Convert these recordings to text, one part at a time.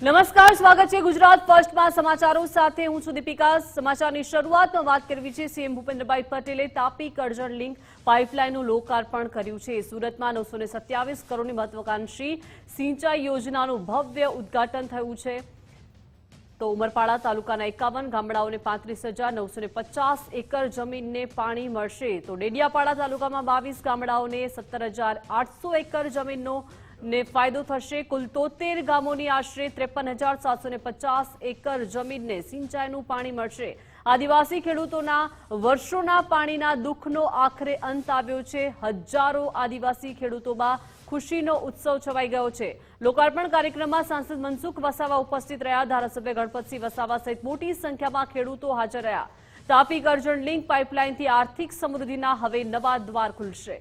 નમસ્કાર, સ્વાગત છે ગુજરાત ફર્સ્ટમાં સમાચારો સાથે હું છું દીપિકા। સમાચારની શરૂઆતમાં વાત કરવી છે। સીએમ ભૂપેન્દ્રભાઈ પટેલે તાપી કરજણ લિંક પાઇપલાઇનનું લોકાર્પણ કર્યું છે। સુરતમાં 927 કરોડની મહત્વાકાંક્ષી સિંચાઈ યોજનાનું ભવ્ય ઉદ્ઘાટન થયું છે। તો ઉમરપાડા તાલુકાના 51 ગામડાઓને 35,950 એકર જમીનને પાણી મળશે। તો ડેડિયાપાડા તાલુકામાં 22 ગામડાઓને 17,800 એકર જમીનનો ने फायदो थशे। कुल 73 गामोनी आश्रे 53,750 एकड़ जमीन ने सिंचाईનું પાણી મળશે। આદિવાસી ખેડૂતોના વર્ષોના પાણીના દુઃખનો આખરે અંત આવ્યો છે। હજારો આદિવાસી ખેડૂતોમાં ખુશીનો ઉત્સવ છવાઈ ગયો છે। લોકાર્પણ કાર્યક્રમમાં સાંસદ મનસુખ વસાવા ઉપસ્થિત રહ્યા। ધારાસભ્ય ગણપતસિંહ વસાવા સહિત મોટી સંખ્યામાં ખેડૂતો હાજર રહ્યા। તાપી કરજણ લિંક પાઇપલાઇનથી આર્થિક સમૃદ્ધિના હવે નવા દ્વાર ખુલશે।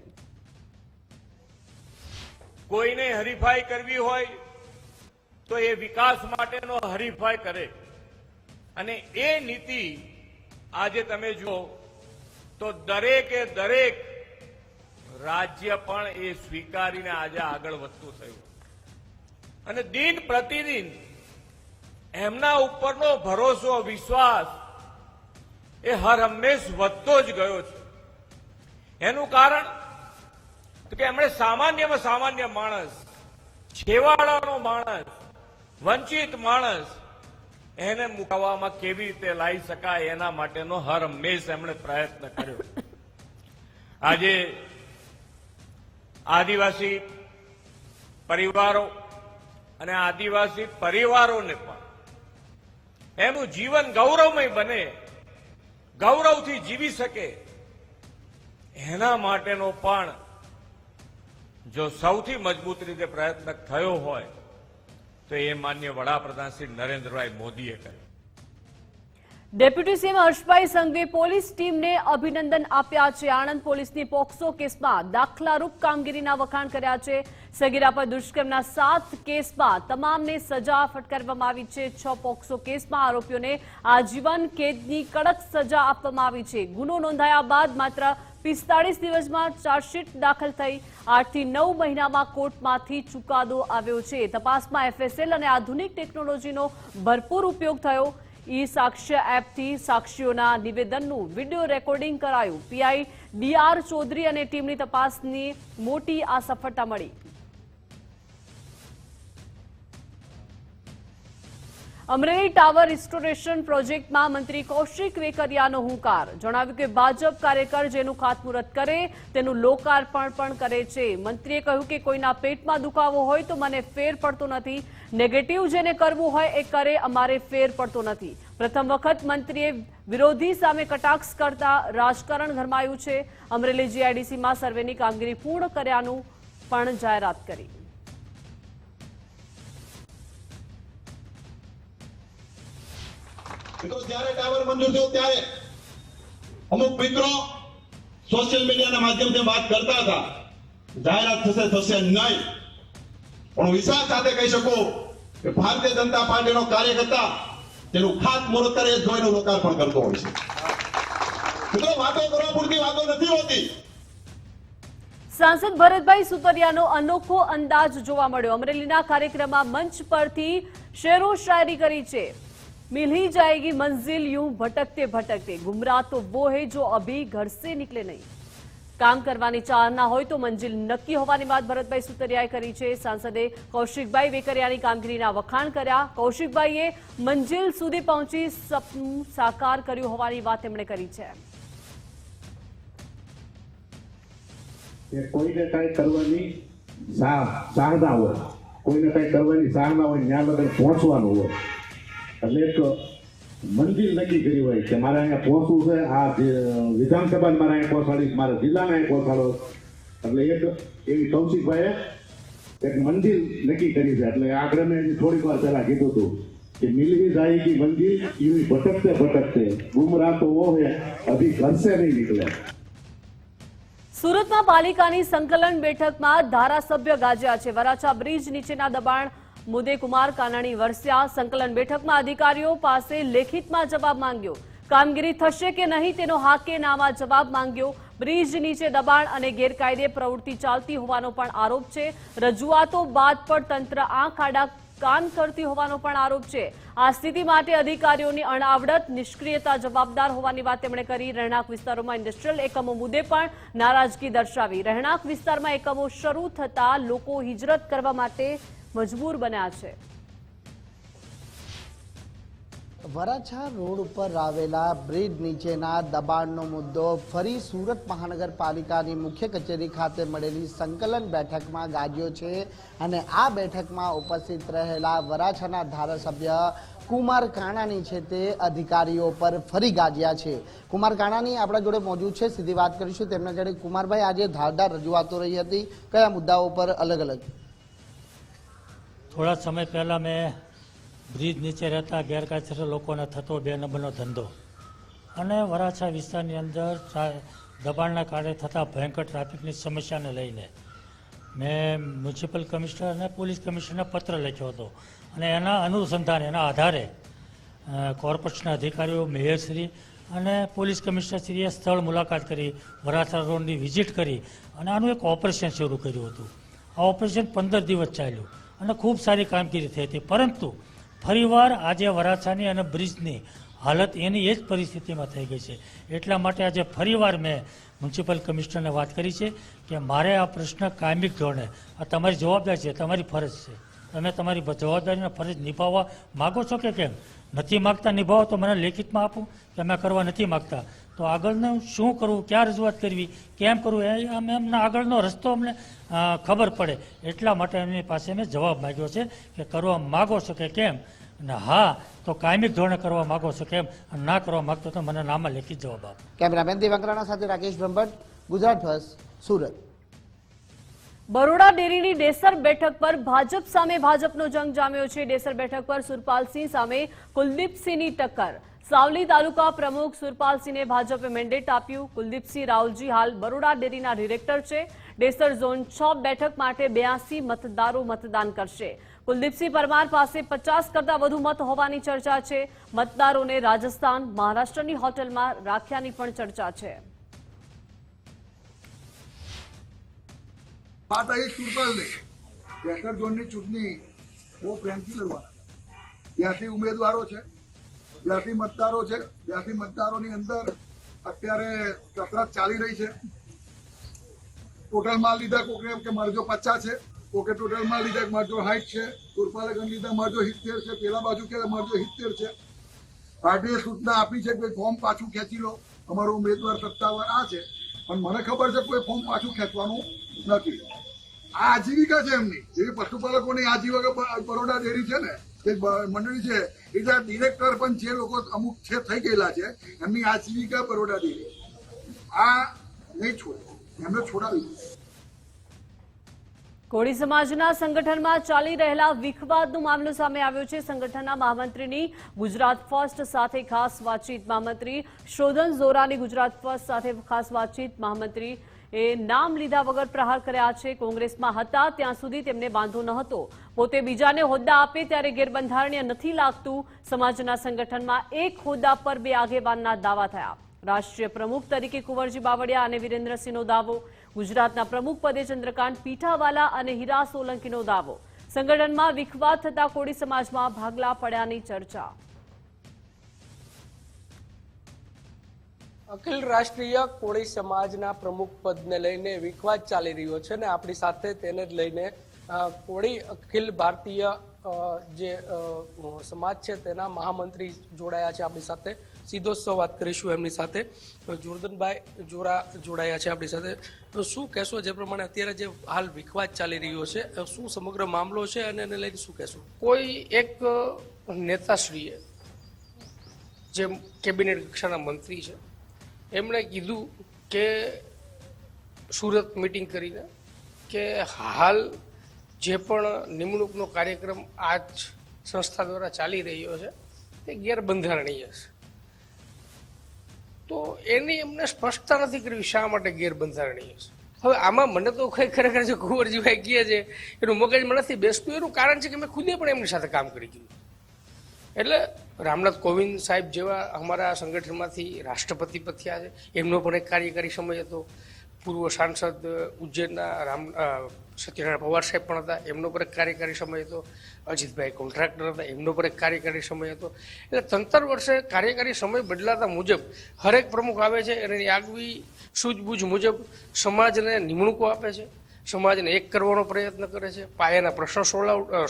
કોઈને હરીફાઈ કરવી હોય તો એ વિકાસ માટેનો હરીફાઈ કરે અને એ નીતિ આજે તમે જુઓ તો દરેકે દરેક રાજ્ય પણ એ સ્વીકારીને આજે આગળ વધતું થયું અને દિન પ્રતિદિન એમના ઉપરનો ભરોસો વિશ્વાસ એ હર હંમેશ વધતો જ ગયો છે। એનું કારણ કે એમણે સામાન્યમાં સામાન્ય માણસ, છેવાડાનો માણસ, વંચિત માણસ એને મુકાવવામાં કેવી રીતે લાવી શકાય એના માટેનો હર હંમેશ એમણે પ્રયત્ન કર્યો। આજે આદિવાસી પરિવારો અને આદિવાસી પરિવારોને પણ એનું જીવન ગૌરવમય બને, ગૌરવથી જીવી શકે એના માટેનો પણ જો સૌથી મજબૂત રીતે પ્રયત્ન થયો હોય તો એ માન્ય વડાપ્રધાન શ્રી નરેન્દ્રભાઈ મોદીએ કર્યો। ડેપ્યુટી સીએમ હર્ષભાઈ સંઘવીએ પોલીસ ટીમને અભિનંદન આપ્યા છે। આણંદ પોલીસની પોક્સો કેસમાં દાખલારૂપ કામગીરીના વખાણ કર્યા છે। સગીરા પર દુષ્કર્મના 7 કેસમાં તમામને સજા ફટકારવામાં આવી છે। 6 પોક્સો કેસમાં આરોપીઓને આજીવન કેદની કડક સજા આપવામાં આવી છે। ગુનો નોંધાયા બાદ માત્ર 45 દિવસમાં ચાર્જશીટ દાખલ થઈ। 8 થી 9 મહિનામાં કોર્ટમાંથી ચુકાદો આવ્યો છે। તપાસમાં એફએસએલ અને આધુનિક ટેકનોલોજીનો ભરપૂર ઉપયોગ થયો। ઈ સાક્ષ્ય એપથી સાક્ષીઓના નિવેદનનું વિડીયો રેકોર્ડિંગ કરાયું। પીઆઈ ડીઆર ચૌધરી અને ટીમની તપાસની મોટી આ સફળતા મળી। અમરેલી ટાવર રિસ્ટોરેશન પ્રોજેક્ટમાં મંત્રી કૌશિક વેકરિયાનો હુંકાર। જણાવ્યું કે ભાજપ કાર્યકર જેનું ખાતમુહૂર્ત કરે તેનું લોકાર્પણ પણ કરે છે। મંત્રીએ કહ્યું કે કોઈના પેટમાં દુખાવો હોય તો મને ફેર પડતો નથી, નેગેટિવ જેને કરવું હોય એ કરે, અમારે ફેર પડતો નથી। પ્રથમ વખત મંત્રીએ વિરોધી સામે કટાક્ષ કરતા રાજકારણ ગરમાયું છે। અમરેલી જીઆઈડીસીમાં સર્વેની કામગીરી પૂર્ણ કર્યાનું પણ જાહેરાત કરી। જ્યારે ટાવર મંજૂર થયો ત્યારે અમુક મિત્રો સોશિયલ મીડિયાના માધ્યમથી વાત કરતા હતા જાહેરાત થશે નહીં, પણ વિશ્વાસ સાથે કહી શકું કે ભારતીય જનતા પાર્ટીનો કાર્યકર્તા તેનું ખાતમુહૂર્ત કરે જ જોઈને લોકાર્પણ કરતો હોય છે। મિત્રો વાતો કરવા પૂરતી વાતો નથી હોતી। સાંસદ ભરતભાઈ સુતરિયાનો અનોખો અંદાજ જોવા મળ્યો। અમરેલીના કાર્યક્રમમાં મંચ પરથી શેરો શાયરી કરી છે। मिल ही जाएगी मंजिल यूं भटकते भटकते, गुमराह तो वो है जो अभी घर से निकले नहीं। काम करवानी चाहना હોય તો મંજિલ નક્કી હોવાની વાત ભરતભાઈ સુતરિયાએ કરી છે। સાંસદે કૌશિકભાઈ વેકરિયાની કામગીરીના વખાણ કર્યા। કૌશિકભાઈએ મંજિલ સુધી પહોંચી સપનું સાકાર કર્યું હોવાની વાત તેમણે કરી છે। કોઈને કઈ કરવાની ચાહના હોય, કોઈને કઈ કરવાની ચાહના હોય, ત્યાં લગન પહોંચવાનું હોય, એટલે એક મંજિલ નક્કી કરી હોય કે મારે અહીંયા પહોંચવું છે, આ વિધાનસભા મારે અહીંયા પહોંચાડીશ, મારે જિલ્લાને અહીંયા પહોંચાડો, એટલે એક એવી કૌશિકભાઈએ એક મંજિલ નક્કી કરી છે। એટલે આગળ મેં થોડીક વાર પહેલા કીધું હતું કે મિલવી જાયેગી મંજિલ यूं भटकते भटकते, गुमराह तो वो है अभी घर से नहीं निकले। સુરતમાં પાલિકાની સંકલન બેઠકમાં ધારાસભ્ય ગાજ્યા છે। વરાછા બ્રિજ નીચેના દબાણ મુદ્દે કુમાર કાનાણી વરસ્યા। સંકલન બેઠકમાં અધિકારીઓ પાસે લેખિતમાં જવાબ માંગ્યો। કામગીરી થશે કે નહીં તેનો હાકે નામા જવાબ માંગ્યો। બ્રિજ નીચે દબાણ અને ગેરકાયદે પ્રવૃત્તિ ચાલતી હોવાનો પણ આરોપ છે। રજૂઆતો બાદ પણ તંત્ર આંખ આડા કાન કરતી હોવાનો પણ આરોપ છે. આ સ્થિતિ માટે અધિકારીઓની અણાવડત, નિષ્ક્રિયતા જવાબદાર હોવાની વાત તેમણે કરી. રહેણાંક વિસ્તારોમાં ઇન્ડસ્ટ્રીયલ એકમો મુદ્દે પણ નારાજગી દર્શાવી. રહેણાંક વિસ્તારમાં એકમો શરૂ થતા લોકો હિજરત કરવા માટે મજબૂર બન્યા છે. વરાછા રોડ ઉપર આવેલા બ્રિજ નીચેના દબાણનો મુદ્દો ફરી સુરત મહાનગરપાલિકાની મુખ્ય કચેરી ખાતે મળેલી સંકલન બેઠકમાં ગાજ્યો છે અને આ બેઠકમાં ઉપસ્થિત રહેલા વરાછાના ધારાસભ્ય કુમાર કાણાની છે તે અધિકારીઓ પર ફરી ગાજ્યા છે. કુમાર કાણાની આપણા જોડે મોજૂદ છે, સીધી વાત કરીશું તેમના જોડે. કુમારભાઈ, આજે ધારદાર રજૂઆતો રહી હતી, કયા મુદ્દાઓ પર અલગ અલગ? થોડા સમય પહેલાં મેં બ્રિજ નીચે રહેતા ગેરકાયદેસર લોકોને થતો 2 નંબરનો ધંધો અને વરાછા વિસ્તારની અંદર દબાણના કારણે થતા ભયંકર ટ્રાફિકની સમસ્યાને લઈને મેં મ્યુનિસિપલ કમિશનર અને પોલીસ કમિશનરને પત્ર લખ્યો હતો અને એના અનુસંધાને એના આધારે કોર્પોરેશનના અધિકારીઓ, મેયરશ્રી અને પોલીસ કમિશનરશ્રીએ સ્થળ મુલાકાત કરી, વરાછા રોડની વિઝિટ કરી અને આનું એક ઓપરેશન શરૂ કર્યું હતું. આ ઓપરેશન 15 દિવસ ચાલ્યું અને ખૂબ સારી કામગીરી થઈ હતી. પરંતુ ફરીવાર આજે વરાછાની અને બ્રિજની હાલત એની એ જ પરિસ્થિતિમાં થઈ ગઈ છે. એટલા માટે આજે ફરીવાર મેં મ્યુનિસિપલ કમિશનરને વાત કરી છે કે મારે આ પ્રશ્ન કાયમિક ધોરણે, આ તમારી જવાબદારી છે, તમારી ફરજ છે, તમે તમારી જવાબદારીને ફરજ નિભાવવા માગો છો કે કેમ? નથી માગતા નિભાવો તો મને લેખિતમાં આપો કે અમે કરવા નથી માગતા. તો આગળનું શું કરવું, ક્યાં રજૂઆત કરવી, કેમ કરવું, એમને આગળનો રસ્તો અમને ખબર પડે. એટલા માટે એમની પાસે મેં જવાબ માગ્યો છે કે કરવા માગો છો કે કેમ, અને હા તો કાયમિક ધોરણે કરવા માગો છો કેમ, અને ના કરવા માગતો તો મને નામાં લેખિત જવાબ આપો. કેમેરામેન દેવાંગરાણા સાથે રાકેશ બ્રહ્મભટ્ટ, ગુજરાત ફર્સ્ટ, સુરત. બરોડા ડેરીની ડેસર બેઠક પર ભાજપ સામે ભાજપનો જંગ જામ્યો છે. ડેસર બેઠક પર સુરપાલસિંહ સામે કુલદીપસિંહની ટક્કર. સાવલી તાલુકા પ્રમુખ સુરપાલસિંહને ભાજપે મેન્ડેટ આપ્યું. કુલદીપસિંહ રાવલજી હાલ બરોડા ડેરીના ડિરેક્ટર છે. ડેસર ઝોન 6 બેઠક માટે 82 મતદારો મતદાન કરશે. કુલદીપસિંહ પરમાર પાસે 50 કરતાં વધુ મત હોવાની ચર્ચા છે. મતદારોને રાજસ્થાન, મહારાષ્ટ્રની હોટલમાં રાખ્યાની પણ ચર્ચા છે. बात आई सुरपाल ने ડેસર ઝોનની ચૂંટણી બહુ પ્રેમથી લડવાના 82 ઉમેદવારો છે, 82 મતદારો છે. 82 મતદારોની અંદર અત્યારે કસરત ચાલી રહી છે. ટોટલ માલ લીધા કોકે કે મારજો 50 છે, કોકે ટોટલ માલ લીધા કે મારજો 60 છે, સુરપાલે ગણ લીધા મારજો 70 છે, પેલા બાજુ કે મારજો 70 છે. પાર્ટીએ સૂચના આપી છે કે ફોર્મ પાછું ખેંચી લો, અમારો ઉમેદવાર સત્તાવાર આ છે, પણ મને ખબર છે કોઈ ફોર્મ પાછું ખેંચવાનું નથી. આ આજીવિકા છે એમની, જેવી પશુપાલકોની આજીવિકા બરોડા ડેરી છે ને, એ મંડળી છે, એટલે ડિરેક્ટર પણ જે લોકો અમુક છે થઈ ગયેલા છે, એમની આજીવિકા બરોડા ડેરી. આ નહીં છોડે, એમને છોડાવી. કોળી સમાજના સંગઠનમાં ચાલી રહેલા વિખવાદનો મામલો સામે આવ્યો છે. સંગઠનના મહામંત્રીની ગુજરાત ફર્સ્ટ સાથે ખાસ વાતચીત. મહામંત્રી શોધન ઝોરાની ગુજરાત ફર્સ્ટ સાથે ખાસ વાતચીત. મહામંત્રી એ નામ લીધા વગર પ્રહાર કર્યા છે. કોંગ્રેસમાં હતા ત્યાં સુધી તેમને વાંધો ન હતો, પોતે બીજાને હોદ્દા આપે ત્યારે ગેરબંધારણીય નથી લાગતું. સમાજના સંગઠનમાં એક હોદ્દા પર 2 આગેવાનના દાવા થયા. રાષ્ટ્રીય પ્રમુખ તરીકે કુંવરજી બાવળિયા અને વિરેન્દ્રસિંહનો દાવો. ગુજરાતના પ્રમુખ પદે ચંદ્રકાંત પીઠાવાલા અને હીરા સોલંકીનો દાવો. સંગઠનમાં વિખવાદ થતા કોળી સમાજમાં ભાગલા પડ્યાની ચર્ચા. અખિલ રાષ્ટ્રીય કોળી સમાજના પ્રમુખ પદને લઈને વિખવાદ ચાલી રહ્યો છે અને આપણી સાથે તેને જ લઈને કોળી અખિલ ભારતીય જે સમાજ છે તેના મહામંત્રી જોડાયા છે આપણી સાથે. સીધો સંવાદ કરીશું એમની સાથે. જોરદનભાઈ જોરા જોડાયા છે આપણી સાથે. તો શું કહેશો, જે પ્રમાણે અત્યારે જે હાલ વિખવાદ ચાલી રહ્યો છે, શું સમગ્ર મામલો છે અને એને લઈને શું કહેશો? કોઈ એક નેતાશ્રીએ, જે કેબિનેટ કક્ષાના મંત્રી છે, એમણે કીધું કે સુરત મિટિંગ કરીને કે હાલ જે પણ નિમણૂકનો કાર્યક્રમ આજ સંસ્થા દ્વારા ચાલી રહ્યો છે તે ગેરબંધારણીય છે. તો એની એમને સ્પષ્ટતા નથી કરવી શા માટે ગેરબંધારણીય છે. હવે આમાં મને તો ખરેખર જે કુંવરજીભાઈ કહે છે એનું મગજમાં નથી બેસતું. એનું કારણ છે કે મેં ખુદે પણ એમની સાથે કામ કરી ગયું. એટલે રામનાથ કોવિંદ સાહેબ જેવા અમારા સંગઠનમાંથી રાષ્ટ્રપતિ પદ થયા છે, એમનો પણ એક કાર્યકારી સમય હતો. પૂર્વ સાંસદ ઉજ્જૈનના સત્યનારાયણ પવાર સાહેબ પણ હતા, એમનો પર એક કાર્યકારી સમય હતો. અજીતભાઈ કોન્ટ્રાક્ટર હતા, એમનો પર એક કાર્યકારી સમય હતો. એટલે તંત્ર વર્ષે કાર્યકારી સમય બદલાતા મુજબ હરેક પ્રમુખ આવે છે અને એની આગવી સૂઝબૂઝ મુજબ સમાજને નિમણૂકો આપે છે, સમાજને એક કરવાનો પ્રયત્ન કરે છે, પાયાના પ્રશ્નો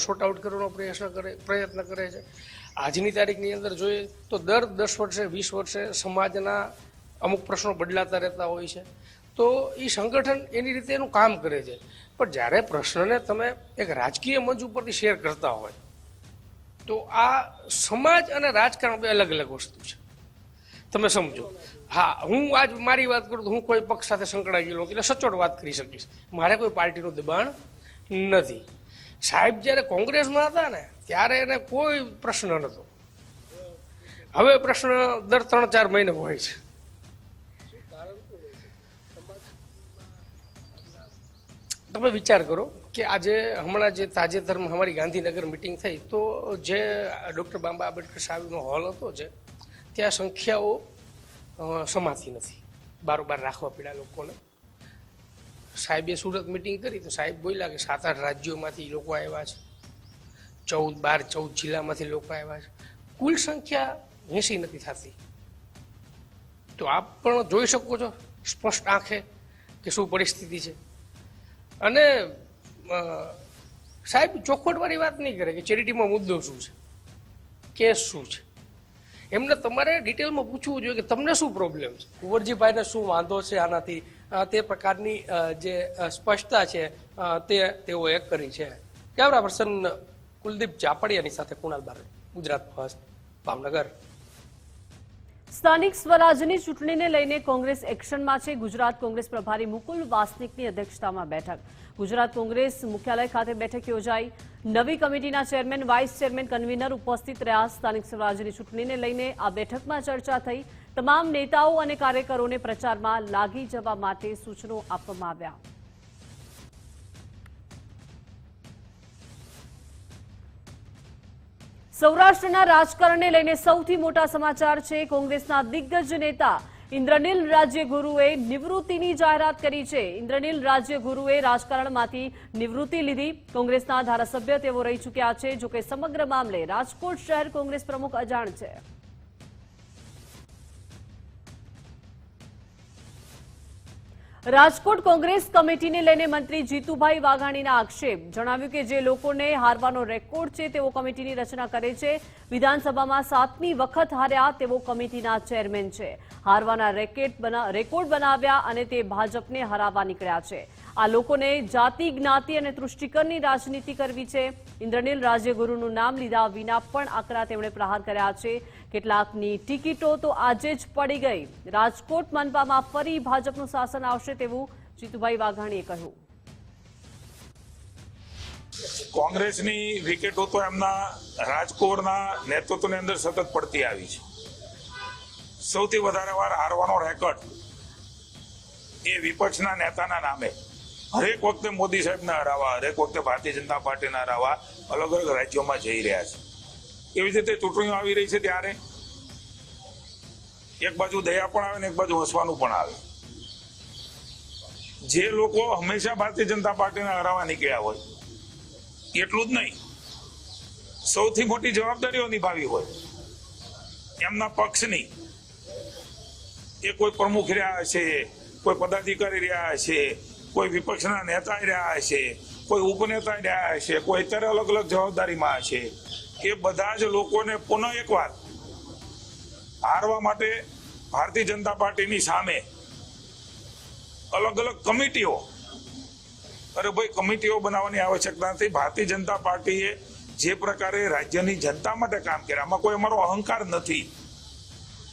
સોર્ટ આઉટ કરવાનો પ્રયત્ન કરે છે. આજની તારીખની અંદર જોઈએ તો દર 10 વર્ષે 20 વર્ષે સમાજના અમુક પ્રશ્નો બદલાતા રહેતા હોય છે. તો એ સંગઠન એની રીતે એનું કામ કરે છે. પણ જ્યારે પ્રશ્નને તમે એક રાજકીય મંચ ઉપરથી શેર કરતા હોય તો આ સમાજ અને રાજકારણ બે અલગ અલગ વસ્તુ છે. તમે સમજો. હા, હું આજ મારી વાત કરું તો હું કોઈ પક્ષ સાથે સંકળાઈ ગયેલો એટલે સચોટ વાત કરી શકીશ. મારે કોઈ પાર્ટીનું દબાણ નથી. સાહેબ જ્યારે કોંગ્રેસમાં હતા ને ત્યારે એને કોઈ પ્રશ્ન નહોતો. હવે પ્રશ્ન દર 3-4 મહિને હોય છે. તમે વિચાર કરો કે આજે હમણાં જે તાજેતરમાં અમારી ગાંધીનગર મિટિંગ થઈ તો જે ડૉક્ટર બાબા આંબેડકર સાહેબનો હોલ હતો છે ત્યાં સંખ્યાઓ સમાતી નથી, બારોબાર રાખવા પડ્યા લોકોને. સાહેબે સુરત મિટિંગ કરી તો સાહેબ બોલ્યા કે 7-8 રાજ્યોમાંથી લોકો આવ્યા છે, 14 જિલ્લામાંથી લોકો આવ્યા છે, કુલ સંખ્યા 80 નથી થતી. તો આપ પણ જોઈ શકો છો સ્પષ્ટ આંખે કે શું પરિસ્થિતિ છે. અને સાહેબ ચોખવટવાળી વાત નહીં કરે કે ચેરિટીમાં મુદ્દો શું છે, કેસ શું છે. એમને તમારે ડિટેલમાં પૂછવું જોઈએ કે તમને શું પ્રોબ્લેમ છે, કુંવરજીભાઈને શું વાંધો છે આનાથી. તે પ્રકારની જે સ્પષ્ટતા છે તે તેઓએ કરી છે. કેમેરા પર્સન કુલદીપ ચાપડિયાની સાથે કુણાલ બારડ, ગુજરાત ફર્સ્ટ, ભાવનગર. સ્થાનિક સ્વરાજ્યની ચૂંટણીને લઈને કોંગ્રેસ એક્શનમાં છે. ગુજરાત કોંગ્રેસ પ્રભારી મુકુલ વાસનિકની અધ્યક્ષતામાં બેઠક. ગુજરાત કોંગ્રેસ મુખ્યાલય ખાતે બેઠક યોજાઈ. નવી કમિટીના ચેરમેન, વાઇસ ચેરમેન, કન્વીનર ઉપસ્થિત રહ્યા. સ્થાનિક સ્વરાજ્યની ચૂંટણીને લઈને આ બેઠકમાં ચર્ચા થઈ. તમામ નેતાઓ અને કાર્યકરોને પ્રચારમાં લાગી જવા માટે સૂચનો આપવામાં આવ્યા. સૌરાષ્ટ્રના રાજકારણને લઈને સૌથી મોટા સમાચાર છે. કોંગ્રેસના દિગ્ગજ નેતા ઇન્દ્રનીલ રાજ્યગુરુએ નિવૃત્તિની જાહેરાત કરી છે. ઇન્દ્રનીલ રાજ્યગુરુએ રાજકારણમાંથી નિવૃત્તિ લીધી. કોંગ્રેસના ધારાસભ્ય તેઓ રહી ચૂક્યા છે. જોકે સમગ્ર મામલે રાજકોટ શહેર કોંગ્રેસ પ્રમુખ અજાણ છે. રાજકોટ કોંગ્રેસ કમિટીને લઈને મંત્રી જીતુભાઈ વાઘાણીના આક્ષેપ. જણાવ્યું કે જે લોકોને હારવાનો રેકોર્ડ છે તેઓ કમિટીની રચના કરે છે. વિધાનસભામાં 7મી વખત હાર્યા તેઓ કમિટીના ચેરમેન છે. હારવાના રેકોર્ડ બનાવ્યા અને તે ભાજપને હરાવવા નીકળ્યા છે. આ લોકોને જાતિ, જ્ઞાતિ અને તૃષ્ટિકરની રાજનીતિ કરવી છે. ઇન્દ્રનીલ રાજ્યગુરુનું નામ લીધા વિના પણ આકરા તેમણે પ્રહાર કર્યા છે. કેટલાકની ટિકિટો તો આજે જ પડી ગઈ. રાજકોટ મનપામાં ફરી ભાજપનું શાસન આવશે તેવું જીતુભાઈ વાઘાણીએ કહ્યું. કોંગ્રેસની વિકેટો તો એમના રાજકોટના નેતૃત્વની અંદર સતત પડતી આવી છે. સૌથી વધારે વાર હારવાનો રેકોર્ડ એ વિપક્ષના નેતાના નામે. હરેક વખતે મોદી સાહેબને હરાવવા, હરેક વખતે ભારતીય જનતા પાર્ટીને હરાવવા અલગ અલગ રાજ્યોમાં જઈ રહ્યા છે. એવી રીતે ચૂંટણીઓ આવી રહી છે ત્યારે એક બાજુ દયા પણ આવે ને એક બાજુ હસવાનું પણ આવે. જે લોકો હંમેશા ભારતીય જનતા પાર્ટીને હરાવવા નીકળ્યા હોય એટલું જ નહીં, સૌથી મોટી જવાબદારીઓ નિભાવી હોય એમના પક્ષની, એ કોઈ પ્રમુખ રહ્યા હશે, કોઈ પદાધિકારી રહ્યા હશે, કોઈ વિપક્ષના નેતા રહ્યા હશે, કોઈ ઉપનેતા રહ્યા હશે, કોઈ અત્યારે અલગ અલગ જવાબદારીમાં હશે. એ બધા જ લોકોને પુનઃ એકવાર હારવા માટે ભારતીય જનતા પાર્ટીની સામે અલગ અલગ કમિટીઓ, અરે ભાઈ કમિટીઓ બનાવવાની આવશ્યકતા નથી. ભારતીય જનતા પાર્ટીએ જે પ્રકારે રાજ્યની જનતા માટે કામ કર્યા, આમાં કોઈ અમારો અહંકાર નથી,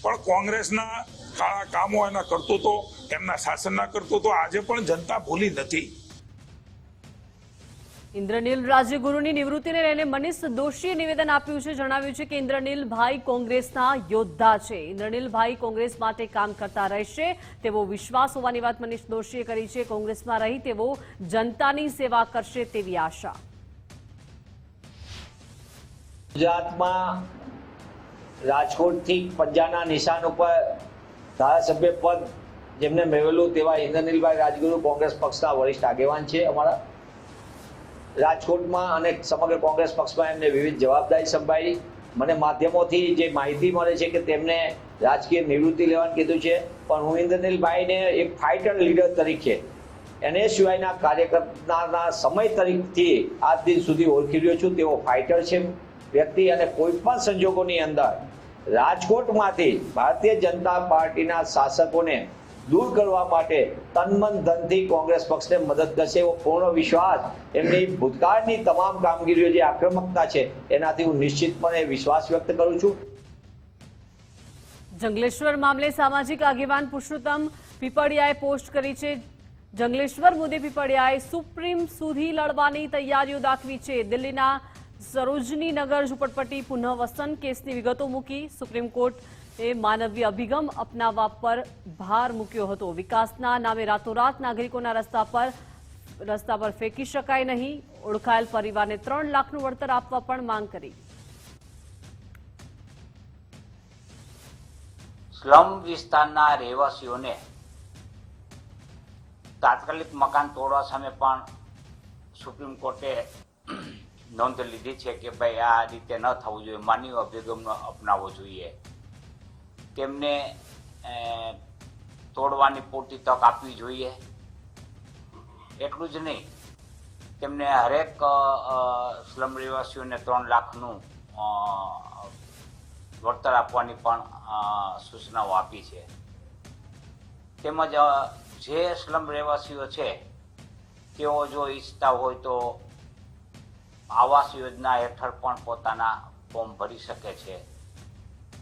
પણ કોંગ્રેસના કાળા કામો, એના કરતૂતો, એમના શાસનના કરતૂતો આજે પણ જનતા ભૂલી નથી. ઇન્દ્રનીલ રાજ્યગુરુની નિવૃત્તિને લઈને મનીષ દોશીએ નિવેદન આપ્યું છે. જણાવ્યું છે કે ઇન્દ્રનીલભાઈ કોંગ્રેસના યોદ્ધા છે. ઇન્દ્રનીલભાઈ કોંગ્રેસ માટે કામ કરતા રહેશે તેવો વિશ્વાસ હોવાની વાત મનીષ દોશીએ કરી છે. કોંગ્રેસમાં રહી તેઓ જનતાની સેવા કરશે તેવી આશા. ગુજરાતમાં રાજકોટથી પંજાના નિશાન ઉપર ધારાસભ્ય પદ જેમને મેળવેલું તેવા ઇન્દ્રનીલભાઈ રાજગુરુ કોંગ્રેસ પક્ષના વરિષ્ઠ આગેવાન છે અમારા રાજકોટમાં, અને સમગ્ર કોંગ્રેસ પક્ષમાં એમને વિવિધ જવાબદારી સંભાળી. મને માધ્યમોથી જે માહિતી મળે છે કે તેમને રાજકીય નિવૃત્તિ લેવાનું કીધું છે, પણ હું ઇન્દ્રનીલભાઈને એક ફાઇટર લીડર તરીકે એને સિવાયના કાર્યકર્તાના સમય તરીકેથી આજ દિન સુધી ઓળખી રહ્યો છું. તેઓ ફાઇટર છે વ્યક્તિ, અને કોઈ પણ સંજોગોની અંદર રાજકોટમાંથી ભારતીય જનતા પાર્ટીના શાસકોને દૂર કરવા માટે તનમન ધનથી કોંગ્રેસ પક્ષને મદદ કરશે એવો પૂર્ણ વિશ્વાસ, એમની ભૂતકાળની તમામ કામગીરીઓ જે આક્રમકતા છે એનાથી હું નિશ્ચિતપણે વિશ્વાસ વ્યક્ત કરું છું. જંગલેશ્વર મામલે સામાજિક આગેવાન પુરુષોત્તમ પીપળિયાએ પોસ્ટ કરી છે. જંગલેશ્વર મુદ્દે પીપળિયાએ સુપ્રીમ સુધી લડવાની તૈયારીઓ દાખવી છે. દિલ્હીના સરોજની નગર ઝુંપડપટ્ટી પુનઃવસન કેસની વિગતો મૂકી. સુપ્રીમ કોર્ટે માનવીય અભિગમ અપનાવવા પર ભાર મૂક્યો હતો. વિકાસના નામે રાતોરાત નાગરિકોના રસ્તા પર ફેંકી શકાય નહીં. ઓળખાયેલ પરિવારને 3 લાખનું વળતર આપવા પણ માંગ કરી. સ્લમ વિસ્તારના રહેવાસીઓને તાત્કાલિક મકાન તોડવા સામે પણ સુપ્રીમ કોર્ટે નોંધ લીધી છે કે ભાઈ આ રીતે ન થવું જોઈએ, માનવીય અભિગમનો અપનાવવો જોઈએ. તેમને તોડવાની પૂરતી તક આપવી જોઈએ. એટલું જ નહીં, તેમને હરેક સ્લમ રહેવાસીઓને 3 લાખનું વળતર આપવાની પણ સૂચનાઓ આપી છે. તેમજ જે સ્લમ રહેવાસીઓ છે તેઓ જો ઈચ્છતા હોય તો આવાસ યોજના હેઠળ પણ પોતાના ફોર્મ ભરી શકે છે,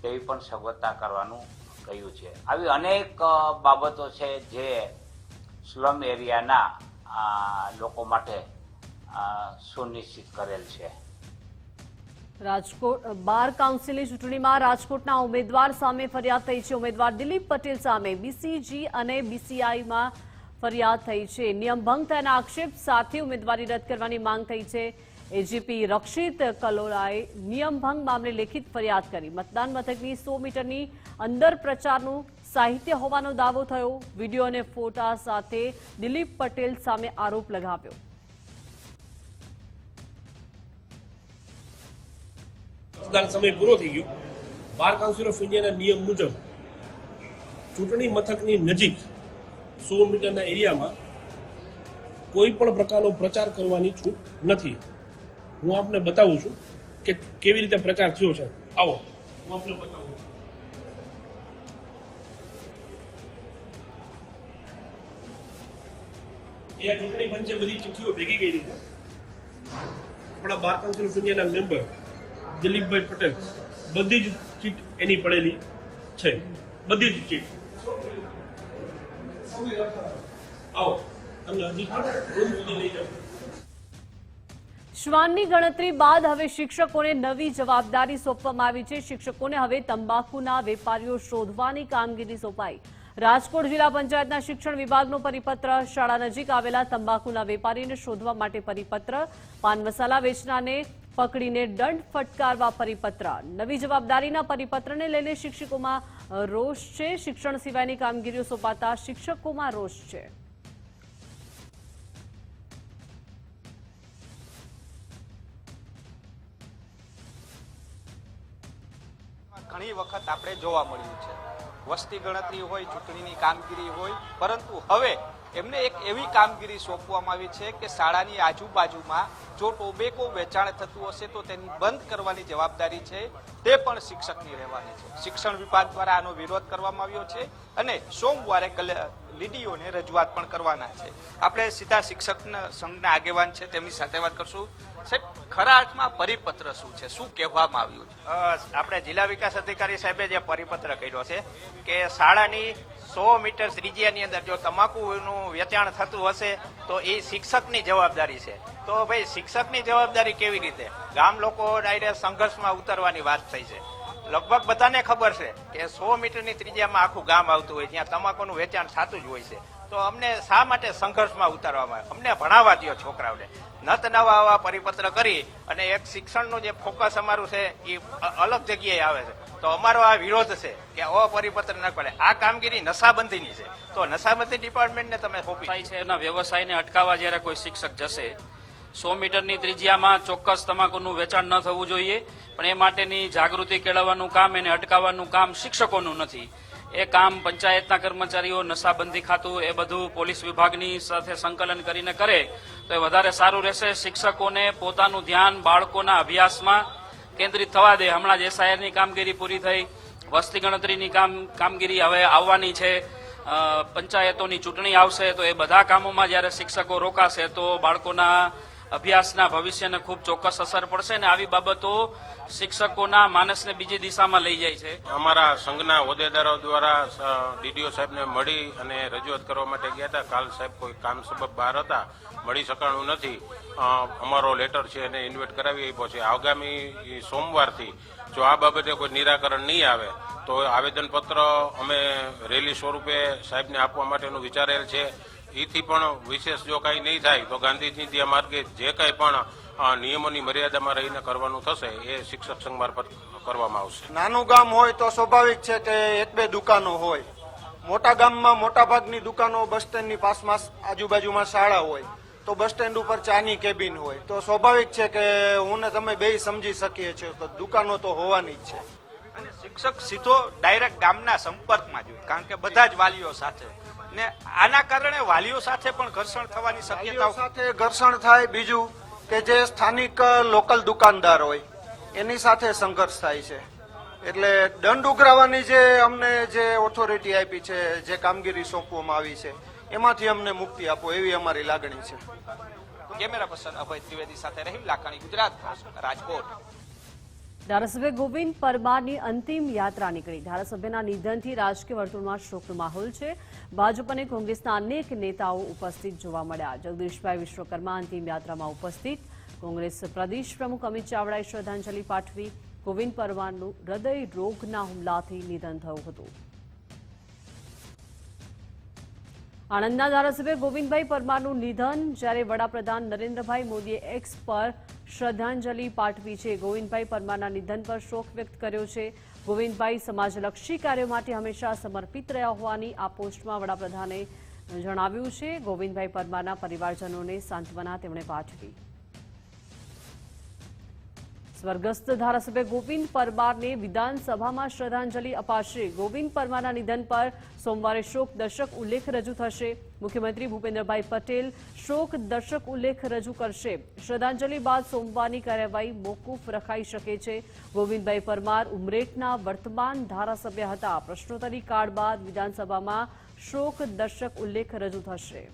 તેવી પણ સગવડતા કરવાનું કહ્યું છે. આવી અનેક બાબતો છે જે સ્લમ એરિયાના લોકો માટે સુનિશ્ચિત કરેલ છે. રાજકોટ બાર કાઉન્સિલની ચૂંટણીમાં રાજકોટના ઉમેદવાર સામે ફરિયાદ થઈ છે. ઉમેદવાર દિલીપ પટેલ સામે બીસીજી અને બીસીઆઈમાં ફરિયાદ થઈ છે. નિયમ ભંગ થયાના આક્ષેપ સાથે ઉમેદવારી રદ કરવાની માંગ થઈ છે. એજીપી રક્ષિત કલોરાએ નિયમ ભંગ મામલે લેખિત ફરિયાદ કરી. મતદાન મથકની 100 મીટરની અંદર પ્રચારનું સાહિત્ય હોવાનો દાવો થયો. વિડીયો અને ફોટા સાથે દિલીપ પટેલ સામે આરોપ લગાવ્યો. મતદાન સમય પૂરો થઈ ગયો. બાર કાઉન્સિલ ઓફ ઇન્ડિયાના નિયમ મુજબ ચૂંટણી મથકની નજીક 100 મીટરના એરિયામાં કોઈ પણ પ્રકારનો પ્રચાર કરવાની છૂટ નથી. હું આપને બતાવું છું કે કેવી રીતે પ્રચાર થયો છે. આવો હું આપને બતાવું. એ ચૂંટણી પંચે બધી ચિઠ્ઠીઓ ભેગી કરી છે. આપણા બાર કાઉન્સિલ ઓફ ઇન્ડિયાના મેમ્બર દિલીપભાઈ પટેલ બધી જ ચીટ એની પડેલી છે. બધી જ ચીટ. આવો તમને હજી રૂમ સુધી લઈ જાઉં. શ્વાનની ગણતરી બાદ હવે શિક્ષકોને નવી જવાબદારી સોંપવામાં આવી છે. શિક્ષકોને હવે તંબાકુના વેપારીઓ શોધવાની કામગીરી સોંપાઈ. રાજકોટ જિલ્લા પંચાયતના શિક્ષણ વિભાગનો પરિપત્ર. શાળા નજીક આવેલા તંબાકુના વેપારીને શોધવા માટે પરિપત્ર. પાન મસાલા વેચનારને પકડીને દંડ ફટકારવા પરિપત્ર. નવી જવાબદારીના પરિપત્રને લઈને શિક્ષકોમાં રોષ છે. શિક્ષણ સિવાયની કામગીરીઓ સોંપાતા શિક્ષકોમાં રોષ છે. ઘણી વખત આપણે જોવા મળ્યું છે. વસ્તી ગણતરી હોય, ચૂંટણીની કામગીરી હોય, પરંતુ હવે એમને એક એવી કામગીરી સોંપવામાં આવી છે કે શાળાની આજુબાજુમાં જો ટોબેકો વેચાણ થતું હશે તો તેની બંધ કરવાની જવાબદારી છે તે પણ શિક્ષકની રહેવાની છે. શિક્ષણ વિભાગ દ્વારા આનો વિરોધ કરવામાં આવ્યો છે અને સોમવારે લીડીઓને રજૂઆત પણ કરવાના છે. આપણે સીધા શિક્ષક સંઘના આગેવાન છે તેમની સાથે વાત કરશું. સાહેબ, ખરા અર્થમાં પરિપત્ર શું છે, શું કહેવામાં આવ્યું છે? આપણે જિલ્લા વિકાસ અધિકારી સાહેબે જે પરિપત્ર કર્યો છે કે શાળાની 100 મીટર ત્રિજ્યાની અંદર જો તમાકુનું વેચાણ થતું હશે તો એ શિક્ષકની જવાબદારી છે. તો ભાઈ શિક્ષકની જવાબદારી કેવી રીતે? ગામ લોકો ડાયરેક્ટ સંઘર્ષમાં ઉતરવાની વાત થઈ છે. લગભગ બધાને ખબર છે કે 100 મીટરની ત્રિજ્યામાં આખું ગામ આવતું હોય જ્યાં તમાકુનું વેચાણ થતું જ હોય છે. તો અમને શા માટે સંઘર્ષમાં ઉતારવામાં આવે? અમને ભણાવવા દો છોકરાઓને. નત નવા આવા પરિપત્ર કરી અને એક શિક્ષણનું જે ફોકસ અમારું છે એ અલગ જગ્યાએ આવે છે. તો અમારો આ વિરોધ છે કે પરિપત્ર ન પડે. આ કામગીરી નશાબંધીની છે, તો નશાબંધી ડિપાર્ટમેન્ટને તમે સોંપી છે. એના વ્યવસાયને અટકાવવા જ્યારે કોઈ શિક્ષક જશે, 100 મીટરની ત્રિજ્યામાં ચોક્કસ તમાકુનું વેચાણ ન થવું જોઈએ, પણ એ માટેની જાગૃતિ કેળવવાનું કામ, એને અટકાવવાનું કામ શિક્ષકોનું નથી. એ કામ પંચાયતના કર્મચારીઓ, નશાબંધી ખાતું, એ બધું પોલીસ વિભાગની સાથે સંકલન કરીને કરે તો એ વધારે સારું રહેશે. શિક્ષકોને પોતાનું ધ્યાન બાળકોના અભ્યાસમાં કેન્દ્રિત થવા દે. હમણાં જ SIRની કામગીરી પૂરી થઈ, વસ્તી ગણતરીની કામગીરી હવે આવવાની છે, પંચાયતોની ચૂંટણી આવશે, તો એ બધા કામોમાં જ્યારે શિક્ષકો રોકાશે તો બાળકોના અભ્યાસના ભવિષ્યને ખૂબ ચોક્કસ અસર પડશે ને આવી બાબતો શિક્ષકોના માનસને બીજી દિશામાં લઈ જાય છે. અમારા સંઘના હોદ્દેદારો દ્વારા DDO સાહેબને મળી અને રજૂઆત કરવા માટે ગયા હતા. કાલ સાહેબ કોઈ કામ સબબ બહાર હતા, મળી શકાણું નથી. અમારો લેટર છે એને ઇન્વેટ કરાવી આપ્યો છે. આગામી સોમવારથી જો આ બાબતે કોઈ નિરાકરણ નહીં આવે તો આવેદનપત્ર અમે રેલી સ્વરૂપે સાહેબને આપવા માટેનું વિચારેલ છે. એથી પણ વિશેષ જો કાંઈ નહીં થાય તો ગાંધીજી માર્ગે જે કાંઈ પણ નિયમોની મર્યાદામાં રહીને કરવાનું થશે એ શિક્ષક સંઘ મારફત કરવામાં આવશે. નાનું ગામ હોય તો સ્વાભાવિક છે કે 1-2 દુકાનો હોય. મોટા ગામમાં મોટા ભાગની દુકાનો બસ સ્ટેન્ડની પાસમાં આજુબાજુમાં શાળા હોય, તો બસ સ્ટેન્ડ ઉપર ચાની કેબિન હોય, તો સ્વાભાવિક છે કે હું ને તમે બે સમજી શકીએ છીએ કે દુકાનો તો હોવાની જ છે. અને શિક્ષક સીધો ડાયરેક્ટ ગામના સંપર્કમાં જોઈએ, કારણ કે બધા જ વાલીઓ સાથે, ને આના કારણે વાલીઓ સાથે પણ ઘર્ષણ થવાની શક્યતાઓ સાથે ઘર્ષણ થાય. બીજું કે જે સ્થાનિક લોકલ દુકાનદાર હોય એની સાથે સંઘર્ષ થાય છે. એટલે દંડ ઉઘરાવવાની જે અમને જે ઓથોરિટી આપી છે, જે કામગીરી સોંપવામાં આવી છે, એમાંથી અમને મુક્તિ આપો એવી અમારી લાગણી છે. કેમેરા પર્સન અભય ત્રિવેદી સાથે રહીમ લાખાણી, ગુજરાત ફર્સ્ટ, રાજકોટ. ધારાસભ્ય ગોવિંદ પરમારની અંતિમ યાત્રા નીકળી. ધારાસભ્યના નિધનથી રાજકીય વર્તુળમાં શોકનો માહોલ છે. ભાજપ અને કોંગ્રેસના અનેક નેતાઓ ઉપસ્થિત જોવા મળ્યા. જગદીશભાઈ વિશ્વકર્મા અંતિમ યાત્રામાં ઉપસ્થિત. કોંગ્રેસ પ્રદેશ પ્રમુખ અમિત ચાવડાએ શ્રદ્ધાંજલિ પાઠવી. ગોવિંદ પરમારનું હૃદય રોગના હુમલાથી નિધન થયું હતું. આણંદના ધારાસભ્ય ગોવિંદભાઈ પરમારનું નિધન, જ્યારે વડાપ્રધાન નરેન્દ્રભાઈ મોદીએ એક્સ પર શ્રદ્ધાંજલિ પાઠવી છે. ગોવિંદભાઈ પરમારના નિધન પર શોક વ્યક્ત કર્યો છે. ગોવિંદભાઈ સમાજલક્ષી કાર્યો માટે હંમેશા સમર્પિત રહ્યા હોવાની આ પોસ્ટમાં વડાપ્રધાને જણાવ્યું છે. ગોવિંદભાઈ પરમારના પરિવારજનોને સાંત્વના તેમણે પાઠવી. સ્વર્ગસ્થ ધારાસભ્ય ગોવિંદ પરમારને વિધાનસભામાં શ્રદ્ધાંજલિ અપાશે. ગોવિંદ પરમારના નિધન પર સોમવારે શોક દર્શક ઉલ્લેખ રજૂ થશે. મુખ્યમંત્રી ભૂપેન્દ્રભાઈ પટેલ શોક દર્શક ઉલ્લેખ રજૂ કરશે. શ્રદ્ધાંજલિ બાદ સોમવારની કાર્યવાહી મોકૂફ રખાઈ શકે છે. ગોવિંદભાઈ પરમાર ઉમરેઠના વર્તમાન ધારાસભ્ય હતા. પ્રશ્નોત્તરી કાળ બાદ વિધાનસભામાં શોક દર્શક ઉલ્લેખ રજૂ થશે.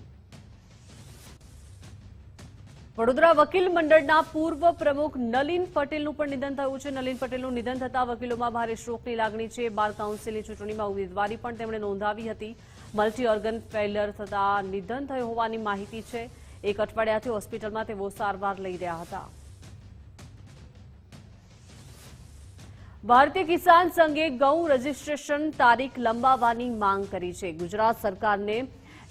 વડોદરા વકીલ મંડળના પૂર્વ પ્રમુખ નલિન પટેલનું પણ નિધન થયું છે. નલિન પટેલનું નિધન થતા વકીલોમાં ભારે શોકની લાગણી છે. બાર કાઉન્સિલની ચૂંટણીમાં ઉમેદવારી પણ તેમણે નોંધાવી હતી. મલ્ટી ઓર્ગન ફેઇલર થતા નિધન થયું હોવાની માહિતી છે. 1 અઠવાડિયાથી હોસ્પિટલમાં તેઓ સારવાર લઈ રહ્યા હતા. ભારતીય કિસાન સંઘે ઘઉં રજીસ્ટ્રેશન તારીખ લંબાવવાની માંગ કરી છે. ગુજરાત સરકારને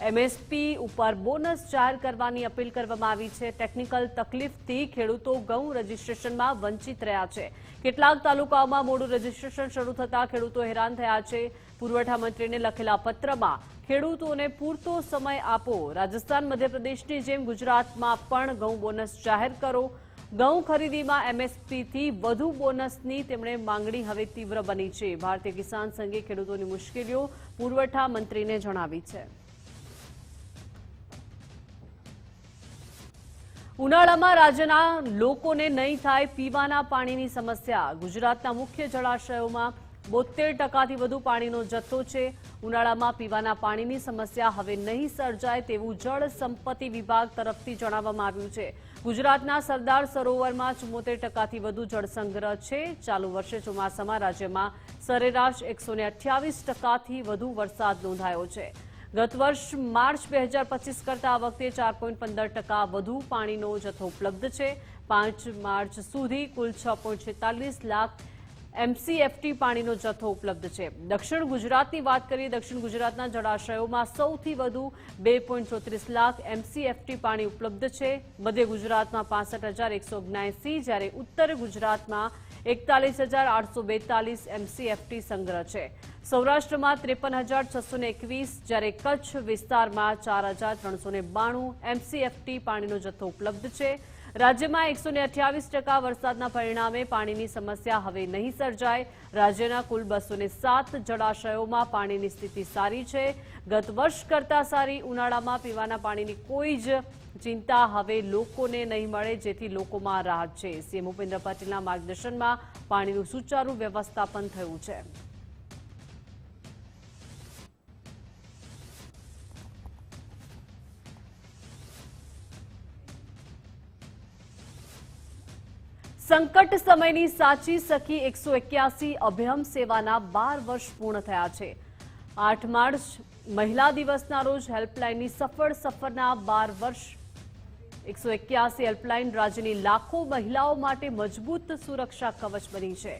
MSP ઉપર બોનસ જાહેર કરવાની અપીલ કરવામાં આવી છે. ટેકનિકલ તકલીફથી ખેડૂતો ઘઉં રજીસ્ટ્રેશનમાં વંચિત રહ્યા છે. કેટલાક તાલુકાઓમાં મોડું રજીસ્ટ્રેશન શરૂ થતા ખેડૂતો હેરાન થયા છે. પુરવઠા મંત્રીને લખેલા પત્રમાં ખેડૂતોને પૂરતો સમય આપો. રાજસ્થાન, મધ્યપ્રદેશની જેમ ગુજરાતમાં પણ ઘઉં બોનસ જાહેર કરો. ઘઉં ખરીદીમાં MSPથી વધુ બોનસની તેમણે માંગણી હવે તીવ્ર બની છે. ભારતીય કિસાન સંઘે ખેડૂતોની મુશ્કેલીઓ પુરવઠા મંત્રીને જણાવી છે. ઉનાળામાં રાજ્યના લોકોને નહીં થાય પીવાના પાણીની સમસ્યા. ગુજરાતના મુખ્ય જળાશયોમાં 72%થી વધુ પાણીનો જથ્થો છે. ઉનાળામાં પીવાના પાણીની સમસ્યા હવે નહીં સર્જાય તેવું જળ સંપત્તિ વિભાગ તરફથી જણાવવામાં આવ્યું છે. ગુજરાતના સરદાર સરોવરમાં 74%થી વધુ જળસંગ્રહ છે. ચાલુ વર્ષે ચોમાસામાં રાજ્યમાં સરેરાશ 128%થી વધુ વરસાદ નોંધાયો છે. ગત વર્ષ માર્ચ 2025 કરતા આ વખતે 4.15% વધુ પાણીનો જથ્થો ઉપલબ્ધ છે. 5 માર્ચ સુધી કુલ 6.46 લાખ MCFT પાણીનો જથ્થો ઉપલબ્ધ છે. દક્ષિણ ગુજરાતની વાત કરીએ, દક્ષિણ ગુજરાતના જળાશયોમાં સૌથી વધુ 2.34 લાખ MCFT પાણી ઉપલબ્ધ છે. મધ્ય ગુજરાતમાં 65,179, જ્યારે ઉત્તર ગુજરાતમાં 41,842 MCFT સંગ્રહ છે. સૌરાષ્ટ્રમાં 53,621, જ્યારે કચ્છ વિસ્તારમાં 4,392 MCFT પાણીનો જથ્થો ઉપલબ્ધ છે. રાજ્યમાં 128% વરસાદના પરિણામે પાણીની સમસ્યા હવે નહીં સર્જાય. રાજ્યના કુલ 207 જળાશયોમાં પાણીની સ્થિતિ સારી છે. ગત વર્ષ કરતાં સારી. ઉનાળામાં પીવાના પાણીની કોઈ જ ચિંતા હવે લોકોને નહીં મળે, જેથી લોકોમાં રાહત છે. સીએમ ભૂપેન્દ્ર પટેલના માર્ગદર્શનમાં પાણીનું સુચારુ વ્યવસ્થાપન થયું છે. સંકટ સમયની સાચી સખી 181 અભયમ સેવાના 12 વર્ષ પૂર્ણ થયા છે. 8 માર્ચ મહિલા દિવસના રોજ હેલ્પલાઇનની સફરના 12 વર્ષ. 181 હેલ્પલાઇન રાજ્યની લાખો મહિલાઓ માટે મજબૂત સુરક્ષા કવચ બની છે.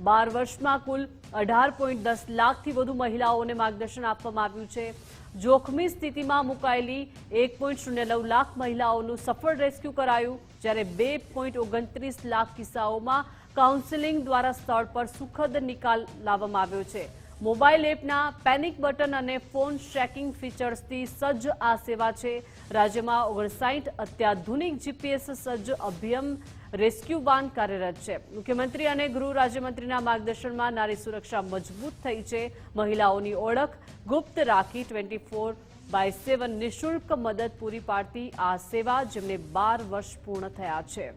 12 વર્ષમાં કુલ 18.10 લાખથી વધુ મહિલાઓને માર્ગદર્શન આપવામાં આવ્યું છે. જોખમી સ્થિતિમાં મુકાયેલી 1.09 લાખ મહિલાઓનું સફળ રેસ્ક્યુ કરાયું, જ્યારે 2.29 લાખ કિસ્સાઓમાં કાઉન્સેલિંગ દ્વારા સ્થળ પર સુખદ નિકાલ લાવવામાં આવ્યો છે. મોબાઈલ એપના પેનિક બટન અને ફોન ટ્રેકિંગ ફીચર્સથી સજ્જ આ સેવા છે. રાજ્યમાં 59 અત્યાધુનિક GPS સજ્જ અભયમ રેસ્ક્યુ વાન કાર્યરત છે. મુખ્યમંત્રી અને ગૃહ રાજ્યમંત્રીના માર્ગદર્શનમાં નારી સુરક્ષા મજબૂત થઈ છે. મહિલાઓની ઓળખ ગુપ્ત રાખી 24/7 નિઃશુલ્ક મદદ પૂરી પાડતી આ સેવા, જેમને 12 વર્ષ પૂર્ણ થયા છે.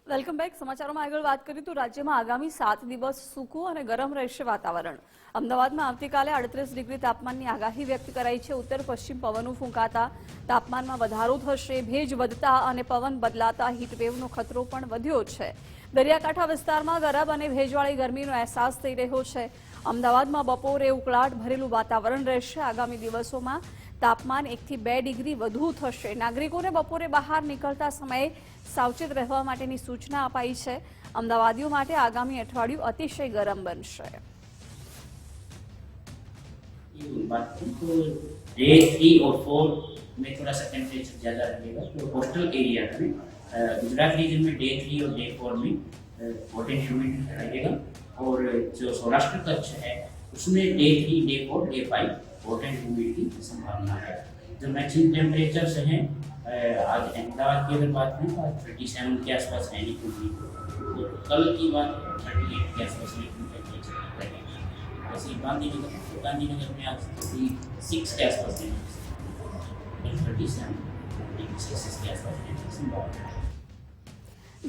Welcome back. સમાચારોમાં આગળ વાત કરીએ તો રાજ્યમાં આગામી 7 દિવસ સૂકું અને ગરમ રહેશે વાતાવરણ. અમદાવાદમાં આવતીકાલે 38 ડિગ્રી તાપમાનની આગાહી વ્યક્ત કરાઈ છે. ઉત્તર પશ્ચિમ પવનો ફૂંકાતા તાપમાનમાં વધારો થશે. ભેજ વધતા અને પવન બદલાતા હીટવેવનો ખતરો પણ વધ્યો છે. દરિયાકાંઠા વિસ્તારમાં ગરમ અને ભેજવાળી ગરમીનો અહેસાસ થઈ રહ્યો છે. અમદાવાદમાં બપોરે ઉકળાટ ભરેલું વાતાવરણ રહેશે. આગામી દિવસોમાં તાપમાન 1 થી 2 ડિગ્રી વધુ થશે. નાગરિકોને બપોરે બહાર નીકળતા સમયે સાવચેત રહેવા માટેની સૂચના અપાઈ છે. અમદાવાદીઓ માટે આગામી અઠવાડિયું અતિશય ગરમ બનશે. डे 3 और 4 में थोड़ा सा टेम्परेचर ज़्यादा रहेगा. तो कोस्टल एरिया में गुजरात रीजन में डे 3 और डे 4 में हॉट एंड ह्यूमिड रहेगा. और जो सौराष्ट्र कच्छ है उसमें day 3, day 4, day 5 hot and humid की संभावना है. जो मैक्सिमम टेम्परेचर्स हैं आज अहमदाबाद की अगर बात करें तो आज 37 के आसपास रहने को मिली. तो कल की बात 38 के आसपास टेम्परेचर रहेगा. वैसे गांधीनगर में आज 36 के आसपास रहने 37 के आसपास रहने की संभावना है.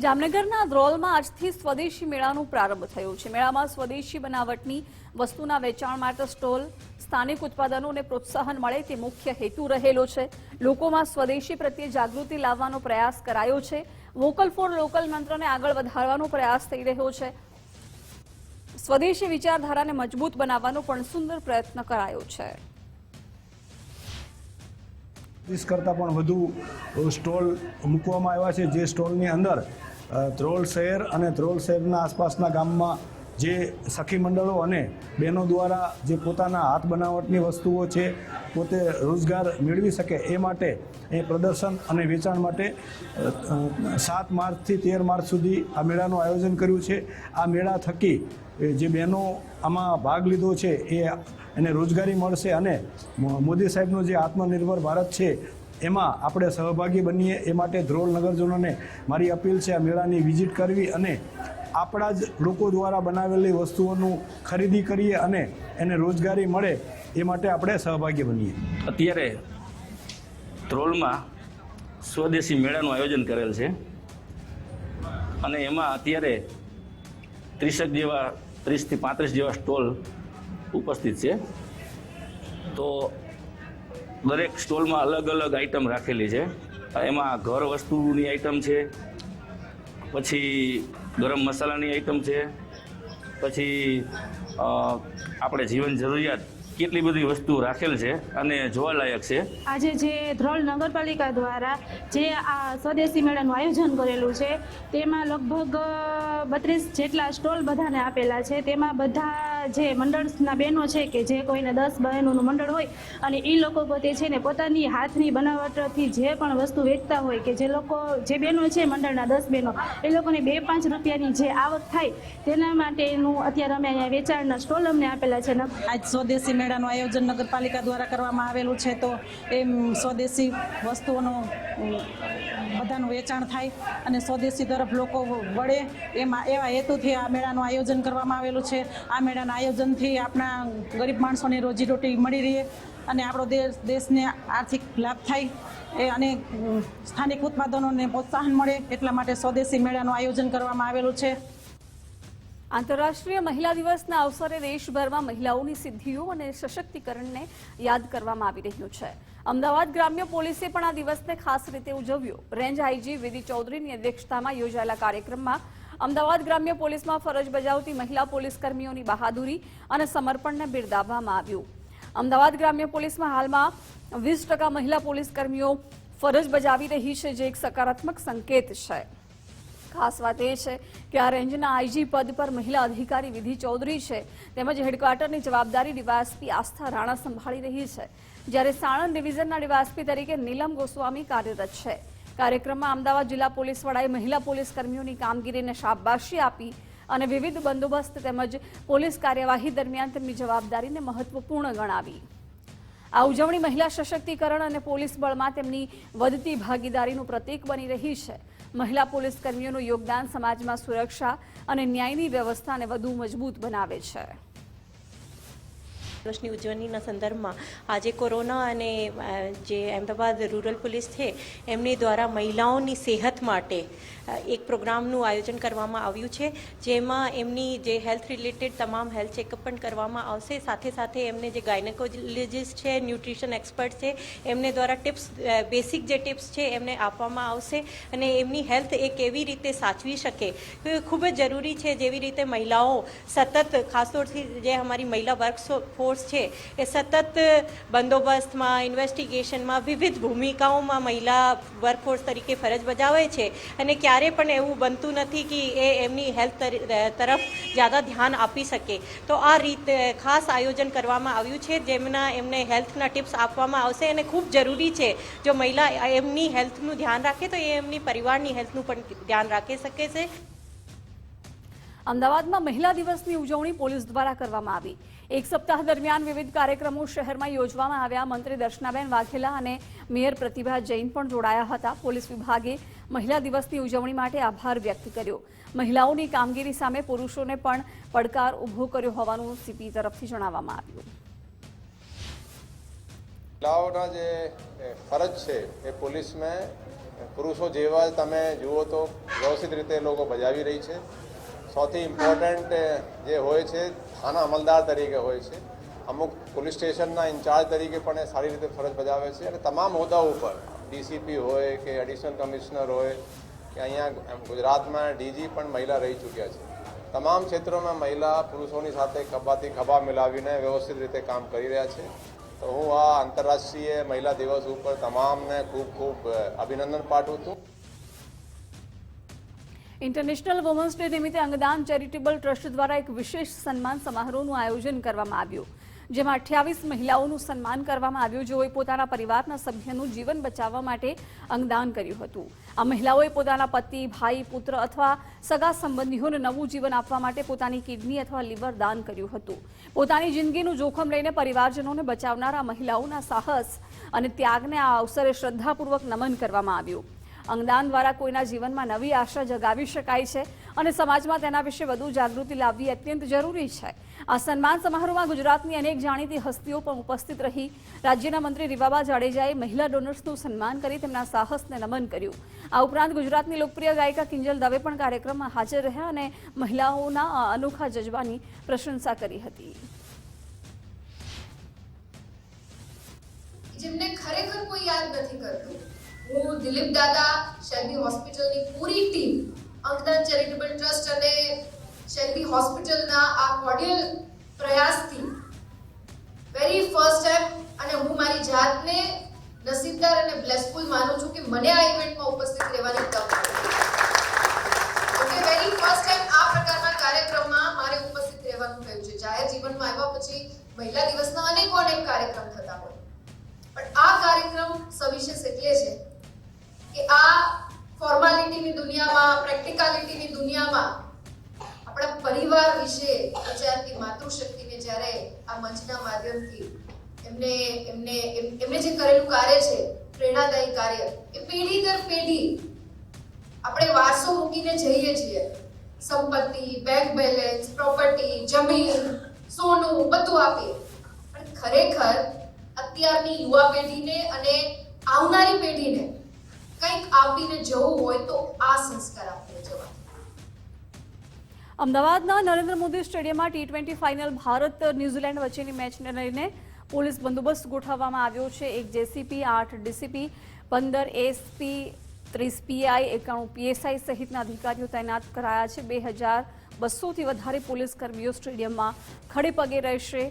જામનગરના ધ્રોલમાં આજથી સ્વદેશી મેળાનો પ્રારંભ થયો છે. મેળામાં સ્વદેશી બનાવટની વસ્તુના વેચાણ માટે સ્ટોલ, સ્થાનિક ઉત્પાદનોને પ્રોત્સાહન મળે તે મુખ્ય હેતુ રહેલો છે. લોકોમાં સ્વદેશી પ્રત્યે જાગૃતિ લાવવાનો પ્રયાસ કરાયો છે. વોકલ ફોર લોકલ મંત્રને આગળ વધારવાનો પ્રયાસ થઈ રહ્યો છે. સ્વદેશી વિચારધારાને મજબૂત બનાવવાનો પણ સુંદર પ્રયત્ન કરાયો છે. 30 કરતાં પણ વધુ સ્ટોલ મૂકવામાં આવ્યા છે. જે સ્ટોલની અંદર ધ્રોલ શહેર અને ધ્રોલ શહેરના આસપાસના ગામમાં જે સખી મંડળો અને બહેનો દ્વારા જે પોતાના હાથ બનાવટની વસ્તુઓ છે પોતે રોજગાર મેળવી શકે એ માટે એ પ્રદર્શન અને વેચાણ માટે 7 માર્ચથી 13 માર્ચ સુધી આ મેળાનું આયોજન કર્યું છે. આ મેળા થકી જે બહેનો આમાં ભાગ લીધો છે એને રોજગારી મળશે અને મોદી સાહેબનો જે આત્મનિર્ભર ભારત છે એમાં આપણે સહભાગી બનીએ એ માટે ધ્રોલ નગરજનોને મારી અપીલ છે આ મેળાની વિઝિટ કરવી અને આપણા જ લોકો દ્વારા બનાવેલી વસ્તુઓનું ખરીદી કરીએ અને એને રોજગારી મળે એ માટે આપણે સહભાગી બનીએ. અત્યારે ધ્રોલમાં સ્વદેશી મેળાનું આયોજન કરેલ છે અને એમાં અત્યારે 30 થી 35 જેવા સ્ટોલ ઉપસ્થિત છે. તો દરેક સ્ટોલમાં અલગ અલગ આઈટમ રાખેલી છે. એમાં ઘર વસ્તુની આઈટમ છે, પછી ગરમ મસાલાની આઈટમ છે, પછી આપણે જીવન જરૂરિયાત કેટલી બધી વસ્તુ રાખેલ છે અને જોવાલાયક છે. આજે જે ધ્રોલ નગરપાલિકા દ્વારા જે આ સ્વદેશી મેળાનું આયોજન કરેલું છે તેમાં લગભગ 32 જેટલા સ્ટોલ બધાને આપેલા છે. તેમાં બધા જે મંડળના બહેનો છે કે જે કોઈને 10 બહેનોનું મંડળ હોય અને એ લોકો પોતે છે ને પોતાની હાથની બનાવટથી જે પણ વસ્તુ વેચતા હોય કે જે બહેનો છે મંડળના 10 બહેનો એ લોકોને 2-5 રૂપિયાની જે આવક થાય તેના માટેનું અત્યારે અમે અહીંયા વેચાણના સ્ટોલ અમને આપેલા છે. આજ સ્વદેશી મેળાનું આયોજન નગરપાલિકા દ્વારા કરવામાં આવેલું છે તો એમ સ્વદેશી વસ્તુઓનું બધાનું વેચાણ થાય અને સ્વદેશી તરફ લોકો વળે એવા હેતુથી આ મેળાનું આયોજન કરવામાં આવેલું છે. આ મેળાના આયોજનથી આપણા ગરીબ માણસોને રોજીરોટી મળી રહે અને આપણો દેશને આર્થિક લાભ થાય અને સ્થાનિક ઉત્પાદનોને પ્રોત્સાહન મળે એટલા માટે સ્વદેશી મેળાનું આયોજન કરવામાં આવેલું છે. આંતરરાષ્ટ્રીય મહિલા દિવસના અવસરે દેશભરમાં મહિલાઓની સિદ્ધિઓ અને સશક્તિકરણને યાદ કરવામાં આવી રહ્યું છે. અમદાવાદ ગ્રામ્ય પોલીસે પણ આ દિવસને ખાસ રીતે ઉજવ્યો. રેન્જ આઈજી વિધિ ચૌધરીની અધ્યક્ષતામાં યોજાયેલા કાર્યક્રમમાં અમદાવાદ ગ્રામ્ય પોલીસમાં ફરજ બજાવતી મહિલા પોલીસ કર્મીઓની બહાદુરી અને સમર્પણને બિરદાવવામાં આવ્યું. અમદાવાદ ગ્રામ્ય પોલીસમાં હાલમાં 20% મહિલા પોલીસ કર્મીઓ ફરજ બજાવી રહી છે, જે એક સકારાત્મક સંકેત છે. ખાસ વાત એ છે કે આ રેન્જના આઈજી પદ પર મહિલા અધિકારી વિધિ ચૌધરી છે, તેમજ હેડક્વાર્ટરની જવાબદારી ડીવાયએસપી આસ્થા રાણા સંભાળી રહી છે, જ્યારે સાણંદ ડિવિઝનના ડીવાયએસપી તરીકે નીલમ ગોસ્વામી કાર્યરત છે. કાર્યક્રમમાં અમદાવાદ જિલ્લા પોલીસ વડાએ મહિલા પોલીસ કર્મીઓની કામગીરીને શાબાશી આપી અને વિવિધ બંદોબસ્ત તેમજ પોલીસ કાર્યવાહી દરમિયાન તેમની જવાબદારીને મહત્વપૂર્ણ ગણાવી. આ ઉજવણી મહિલા સશક્તિકરણ અને પોલીસ બળમાં તેમની વધતી ભાગીદારીનું પ્રતીક બની રહી છે. મહિલા પોલીસ કર્મીઓનું યોગદાન સમાજમાં સુરક્ષા અને ન્યાયની વ્યવસ્થાને વધુ મજબૂત બનાવે છે. દિવસની ઉજવણીના સંદર્ભમાં આજે કોરોના અને જે અમદાવાદ રૂરલ પોલીસ છે એમની દ્વારા મહિલાઓની સેહત માટે એક પ્રોગ્રામનું આયોજન કરવામાં આવ્યું છે, જેમાં એમની જે હેલ્થ રિલેટેડ તમામ હેલ્થ ચેકઅપ પણ કરવામાં આવશે. સાથે સાથે એમને જે ગાયનેકોલોજિસ્ટ છે, ન્યુટ્રિશન એક્સપર્ટ છે, એમને દ્વારા ટિપ્સ, બેસિક જે ટિપ્સ છે એમને આપવામાં આવશે અને એમની હેલ્થ એ કેવી રીતે સાચવી શકે એ ખૂબ જ જરૂરી છે. જેવી રીતે મહિલાઓ સતત, ખાસ તौरથી જે અમારી મહિલા વર્કફોર્સ છે એ સતત બંદોબસ્તમાં, ઇન્વેસ્ટિગેશનમાં, વિવિધ ભૂમિકાઓમાં મહિલા વર્કફોર્સ તરીકે ફરજ બજાવે છે અને ક્યારે પણ એવું બનતું નથી કે એ એમની હેલ્થ તરફ જ્યાદા ધ્યાન આપી શકે. તો આ રીતે ખાસ આયોજન કરવામાં આવ્યું છે, જેમના એમને હેલ્થના ટિપ્સ આપવામાં આવશે અને ખૂબ જરૂરી છે જો મહિલા એમની હેલ્થનું ધ્યાન રાખે તો એ એમની પરિવારની હેલ્થનું પણ ધ્યાન રાખી શકે છે. અમદાવાદમાં મહિલા દિવસની ઉજવણી પોલીસ દ્વારા કરવામાં આવી. એક સપ્તાહ દરમિયાન વિવિધ કાર્યક્રમો શહેરમાં યોજવામાં આવ્યા. મંત્રી દર્શનાબેન વાઘેલા અને મેયર પ્રતિભા જૈન પણ જોડાયા હતા. પોલીસ વિભાગે મહિલા દિવસની ઉજવણી માટે આભાર વ્યક્ત કર્યો. મહિલાઓની કામગીરી સામે પુરુષોને પણ પડકાર ઊભો કર્યો હોવાનું સીપી તરફથી જણાવવામાં આવ્યું. મહિલાઓના જે ફરજ છે એ પોલીસમાં પુરુષો જેવા તમે જુઓ તો વ્યવસ્થિત રીતે લોકો બજાવી રહી છે. સૌથી ઇમ્પોર્ટન્ટ જે હોય છે થાના અમલદાર તરીકે હોય છે, અમુક પોલીસ સ્ટેશનના ઇન્ચાર્જ તરીકે પણ એ સારી રીતે ફરજ બજાવે છે અને તમામ હોદ્દાઓ ઉપર ડીસીપી હોય કે એડિશનલ કમિશનર હોય કે અહીંયા ગુજરાતમાં ડીજી પણ મહિલા રહી ચૂક્યા છે. તમામ ક્ષેત્રોમાં મહિલા પુરુષોની સાથે ખભાથી ખભા મિલાવીને વ્યવસ્થિત રીતે કામ કરી રહ્યા છે. તો હું આ આંતરરાષ્ટ્રીય મહિલા દિવસ ઉપર તમામને ખૂબ ખૂબ અભિનંદન પાઠવું છું. ઇન્ટરનેશનલ વુમન્સ ડે નિમિત્તે અંગદાન ચેરિટેબલ ટ્રસ્ટ દ્વારા એક વિશેષ સન્માન સમારોહનું આયોજન કરવામાં આવ્યું, જેમાં 28 મહિલાઓનું સન્માન કરવામાં આવ્યું, જેઓએ પોતાના પરિવારના સભ્યનું જીવન બચાવવા માટે અંગદાન કર્યું હતું. આ મહિલાઓએ પોતાના પતિ, ભાઈ, પુત્ર અથવા સગા સંબંધીઓને નવું જીવન આપવા માટે પોતાની કિડની અથવા લીવર દાન કર્યું હતું. પોતાની જિંદગીનું જોખમ લઈને પરિવારજનોને બચાવનારા મહિલાઓના સાહસ અને ત્યાગને આ અવસરે શ્રદ્ધાપૂર્વક નમન કરવામાં આવ્યું. અંગદાન દ્વારા કોઈના જીવનમાં નવી આશા જગાવી શકાય છે અને સમાજમાં તેના વિશે વધુ જાગૃતિ લાવવી અત્યંત જરૂરી છે. આ સન્માન સમારોહમાં ગુજરાતની અનેક જાણીતી હસ્તીઓ પણ ઉપસ્થિત રહી. રાજ્યના મંત્રી રીવાબા જાડેજાએ મહિલા ડોનર્સનું સન્માન કરી તેમના સાહસને નમન કર્યું. આ ઉપરાંત ગુજરાતની લોકપ્રિય ગાયિકા કિંજલ દવે પણ કાર્યક્રમમાં હાજર રહ્યા અને મહિલાઓના અનોખા જજ્બાની પ્રશંસા કરી હતી. જેમને ખરેખર કોઈ યાદ નથી કરતું, હું દિલીપ દાદા, શેલ્બી હોસ્પિટલની પૂરી ટીમ, અંગદાન ચેરિટેબલ ટ્રસ્ટ અને શેલ્બી હોસ્પિટલના આ કોર્ડિયલ પ્રયાસથી વેરી ફર્સ્ટ ટાઈમ, અને હું મારી જાતને નસીબદાર અને બ્લેસફુલ માનું છું કે મને આ ઇવેન્ટમાં ઉપસ્થિત રહેવાની તક મળી. ઓકે, વેરી ફર્સ્ટ ટાઈમ આ પ્રકારના કાર્યક્રમમાં મારે ઉપસ્થિત રહેવાનું થયું છે. જાહેર જીવનમાં આવ્યા પછી મહિલા દિવસના અનેક કાર્યક્રમ થતા હોય, પણ આ કાર્યક્રમ સવિશેષ એટલે છે કે આ ફોર્માલિટીની દુનિયામાં, પ્રેક્ટિકાલિટીની દુનિયામાં આપણા પરિવાર વિશે વિચારતી માતૃશક્તિને જ્યારે આ મંચના માધ્યમથી એમને જે કરેલું કાર્ય છે, પ્રેરણાદાયી કાર્ય, એ પેઢી દર પેઢી આપણે વારસો મૂકીને જઈએ છીએ. સંપત્તિ, બેંક બેલેન્સ, પ્રોપર્ટી, જમીન, સોનું બધું આપીએ, પણ ખરેખર અત્યારની યુવા પેઢીને અને આવનારી પેઢીને કંઈક આપીને જવું હોય તો આ સંસ્કાર આપીને જવા. અમદાવાદના નરેન્દ્ર મોદી સ્ટેડિયમમાં T20 ફાઇનલ ભારત ન્યુઝીલેન્ડ વચ્ચેની મેચને લઈને પોલીસ બંદોબસ્ત ગોઠવવામાં આવ્યો છે. 1 JCP, 8 DCP, 15 SP, 30 PI, 91 PSI સહિતના અધિકારીઓ તૈનાત કરાયા છે. 2200થી વધારે પોલીસ કર્મીઓ સ્ટેડિયમમાં ખડે પગે રહેશે.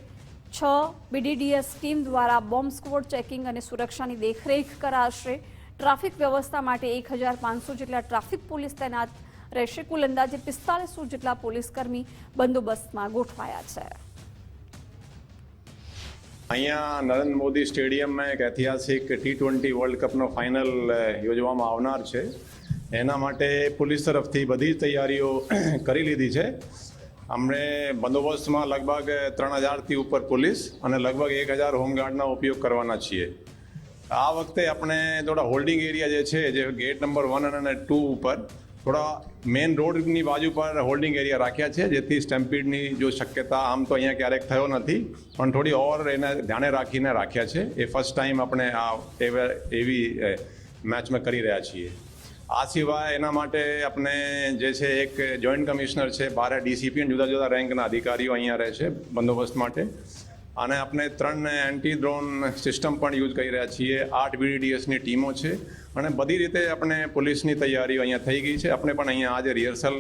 6 બીડીડીએસ ટીમ દ્વારા બોમ્બ સ્ક્વોડ ચેકિંગ અને સુરક્ષાની દેખરેખ કરાશે. ટ્રાફિક વ્યવસ્થા માટે 1500 જેટલા ટ્રાફિક પોલીસ તૈનાત રહેશે. કુલ અંદાજે 4500 જેટલા પોલીસકર્મી બંદોબસ્તમાં ગોઠવાયા છે. અહીંયા નરેન્દ્ર મોદી સ્ટેડિયમમાં એક ઐતિહાસિક T20 વર્લ્ડ કપનો ફાઇનલ યોજવામાં આવનાર છે. એના માટે પોલીસ તરફથી બધી તૈયારીઓ કરી લીધી છે. અમને બંદોબસ્તમાં લગભગ 3000થી ઉપર પોલીસ અને લગભગ 1000 હોમગાર્ડના ઉપયોગ કરવાના છીએ. આ વખતે આપણે થોડા હોલ્ડિંગ એરિયા જે છે, જે ગેટ નંબર 1 અને 2 ઉપર થોડા મેઇન રોડની બાજુ પર હોલ્ડિંગ એરિયા રાખ્યા છે, જેથી સ્ટેમ્પીડની જો શક્યતા આમ તો અહીંયા ક્યારેક થયો નથી, પણ થોડી ઓર એને ધ્યાને રાખીને રાખ્યા છે. એ ફર્સ્ટ ટાઈમ આપણે આ એવી મેચમાં કરી રહ્યા છીએ. આ સિવાય એના માટે આપણે જે છે એક જોઈન્ટ કમિશનર છે, 12 ડીસીપી અને જુદા જુદા રેન્કના અધિકારીઓ અહીંયા રહે છે બંદોબસ્ત માટે. અને આપણે 3 એન્ટી ડ્રોન સિસ્ટમ પણ યુઝ કરી રહ્યા છીએ. 8 બીડીડીએસની ટીમો છે અને બધી રીતે આપણે પોલીસની તૈયારીઓ અહીંયા થઈ ગઈ છે. આપણે પણ અહીંયા આજે રિહર્સલ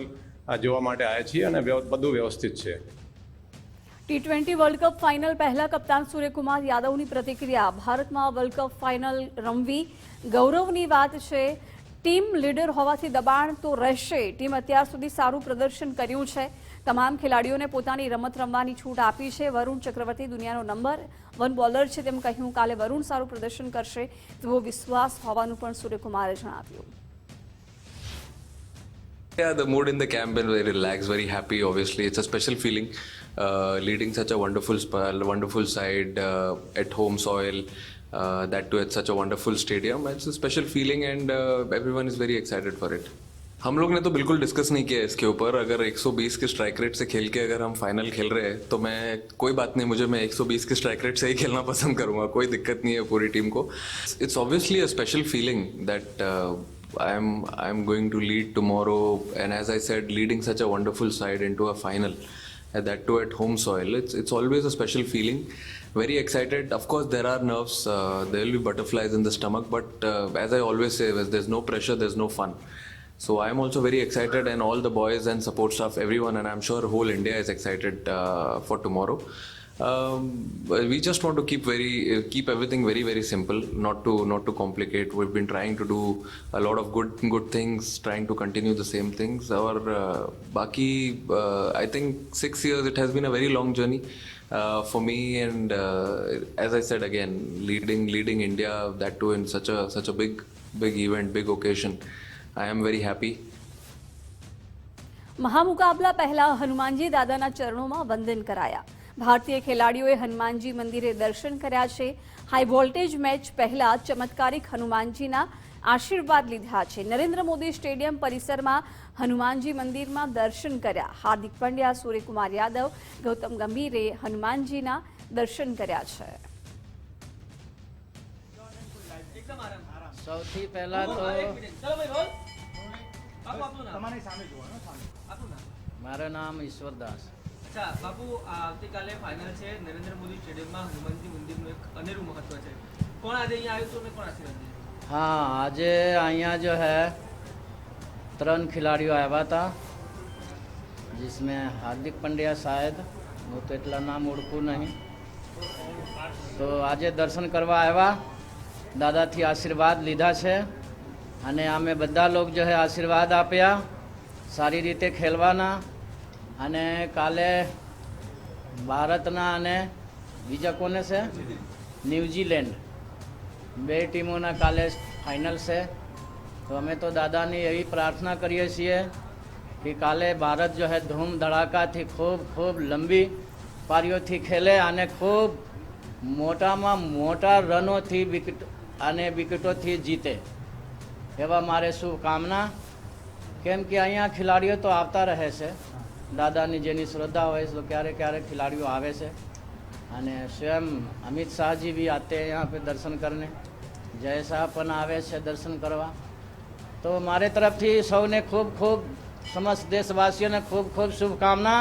જોવા માટે આવ્યા છીએ અને બધું વ્યવસ્થિત છે. T20 વર્લ્ડ કપ ફાઇનલ પહેલા કપ્તાન સૂર્યકુમાર યાદવની પ્રતિક્રિયા. ભારતમાં વર્લ્ડ કપ ફાઇનલ રમવી ગૌરવની વાત છે. ટીમ લીડર હોવાથી દબાણ તો રહેશે. ટીમ અત્યાર સુધી સારું પ્રદર્શન કર્યું છે. તમામ ખેલાડીઓને પોતાની રમત રમવાની છૂટ આપી છે. વરુણ ચક્રવર્તી દુનિયાનો નંબર 1 બોલર છે તેમ કહ્યું. કાલે વરુણ સારું પ્રદર્શન કરશે તેવો વિશ્વાસ હોવાનું પણ સૂર્યકુમારે જણાવ્યું. Yeah, the mood in the camp is very relaxed, very happy. Obviously, it's a special feeling leading such a wonderful side at home soil. That too at such a wonderful stadium. It's a special feeling and everyone is very excited for it. हम लोग ने तो बिल्कुल discuss नहीं किया इसके ऊपर. अगर 120 के स्ट्राइक रेट से खेल के अगर हम फाइनल खेल रहे हैं तो मैं कोई बात नहीं, मैं 120 के स्ट्राइक रेट से ही खेलना पसंद करूँगा. कोई दिक्कत नहीं है पूरी टीम को. It's obviously a special feeling that I am going to lead tomorrow, and as I said, leading such a wonderful side into a final, and that too at home soil. It's always a special feeling. Very excited. Of course, there are nerves. There will be butterflies in the stomach, but as I always say, there's no pressure, there's no fun. So I am also very excited, and all the boys and support staff, everyone, and I'm sure whole India is excited for tomorrow. We just want to keep everything very, very simple, not to complicate. We've been trying to do a lot of good things, trying to continue the same things. Our baki, I think 6 years, it has been a very long journey for me, and as I said again, leading India, that too in such a big event, big occasion. I am very happy. મહામુકાબલા પહેલા હનુમાનજી દાદાના ચરણોમાં વંદન કરાયા. ભારતીય ખેલાડીઓએ હનુમાનજી મંદિરે દર્શન કર્યા છે. હાઈ વોલ્ટેજ મેચ પહેલા ચમત્કારિક હનુમાનજીના આશીર્વાદ લીધા છે. નરેન્દ્ર મોદી સ્ટેડિયમ પરિસરમાં હનુમાનજી મંદિરમાં દર્શન કર્યા. હાર્દિક પંડ્યા, સૂર્યકુમાર યાદવ, ગૌતમ ગંભીરે હનુમાનજીના દર્શન કર્યા છે. સૌથી પહેલા તો મારું નામ ઈશ્વરદાસ. અચ્છા બાપુ, આવતીકાલે ફાઇનલ છે નરેન્દ્ર મોદી સ્ટેડિયમમાં. હનુમાનજી મંદિરનું એક અનેરું મહત્વ છે. કોણ આજે અહીંયા આવ્યું હતું અને કોણ આશીર્વાદ દીધા? हाँ, आज यहाँ जो है 3 खिलाड़ियों आया था. जिसमें हार्दिक पंड्या शायद હું તો એટલા નામ ઓળખું નહીં. તો આજે દર્શન કરવા આવ્યા, દાદાથી આશીર્વાદ લીધા છે અને અમે બધા લોક જો હે આશીર્વાદ આપ્યા સારી રીતે ખેલવાના. અને કાલે ભારતના અને બીજા કોને છે ન્યૂઝીલેન્ડ બે ટીમોના કાલે ફાઇનલ છે. તો અમે તો દાદાની એવી પ્રાર્થના કરીએ છીએ कि काले भारत जो है धूम धड़ाका थी खूब खूब लंबी पारियों थी खेले आने खूब मोटा में मोटा रनों थी विकेट आने विकेटों थी जीते एवं मारे शुभकामना. केम कि अँ खिलाड़ियों तो आता रहे से दादानी जेनी श्रद्धा हो तो क्यारे क्यारे खिलाड़ियों आवे से. અને स्वयं अमित शाह जी भी आते हैं यहाँ पे दर्शन करने, जय साहब पण आवे से दर्शन करवा. तो मारे तरफ थी सौने खूब खूब समस्त देशवासियों ने खूब खूब शुभकामना.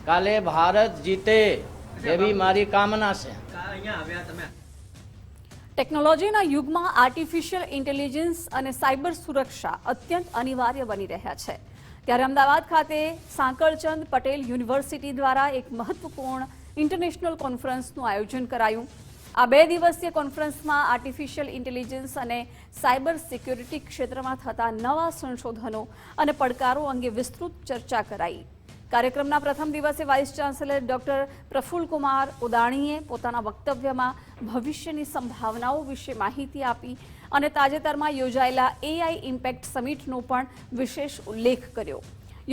काले भारत जीते एवी मारी कामना से. ટેકનોલોજીના યુગમાં આર્ટિફિશિયલ ઇન્ટેલિજન્સ અને સાયબર સુરક્ષા અત્યંત અનિવાર્ય બની રહ્યા છે. ત્યારે અમદાવાદ ખાતે સાંકળચંદ પટેલ યુનિવર્સિટી દ્વારા એક મહત્વપૂર્ણ ઇન્ટરનેશનલ કોન્ફરન્સનું આયોજન કરાયું. આ 2 દિવસીય કોન્ફરન્સમાં આર્ટિફિશિયલ ઇન્ટેલિજન્સ અને સાયબર સિક્યોરિટી ક્ષેત્રમાં થતા નવા સંશોધનો અને પડકારો અંગે વિસ્તૃત ચર્ચા કરાઈ. કાર્યક્રમના પ્રથમ દિવસે વાઇસ ચાન્સેલર ડોક્ટર પ્રફુલ્લકુમાર ઉદાણીએ પોતાના વક્તવ્યમાં ભવિષ્યની સંભાવનાઓ વિશે માહિતી આપી અને તાજેતરમાં યોજાયેલા AI ઇમ્પેક્ટ સમિટનો પણ વિશેષ ઉલ્લેખ કર્યો.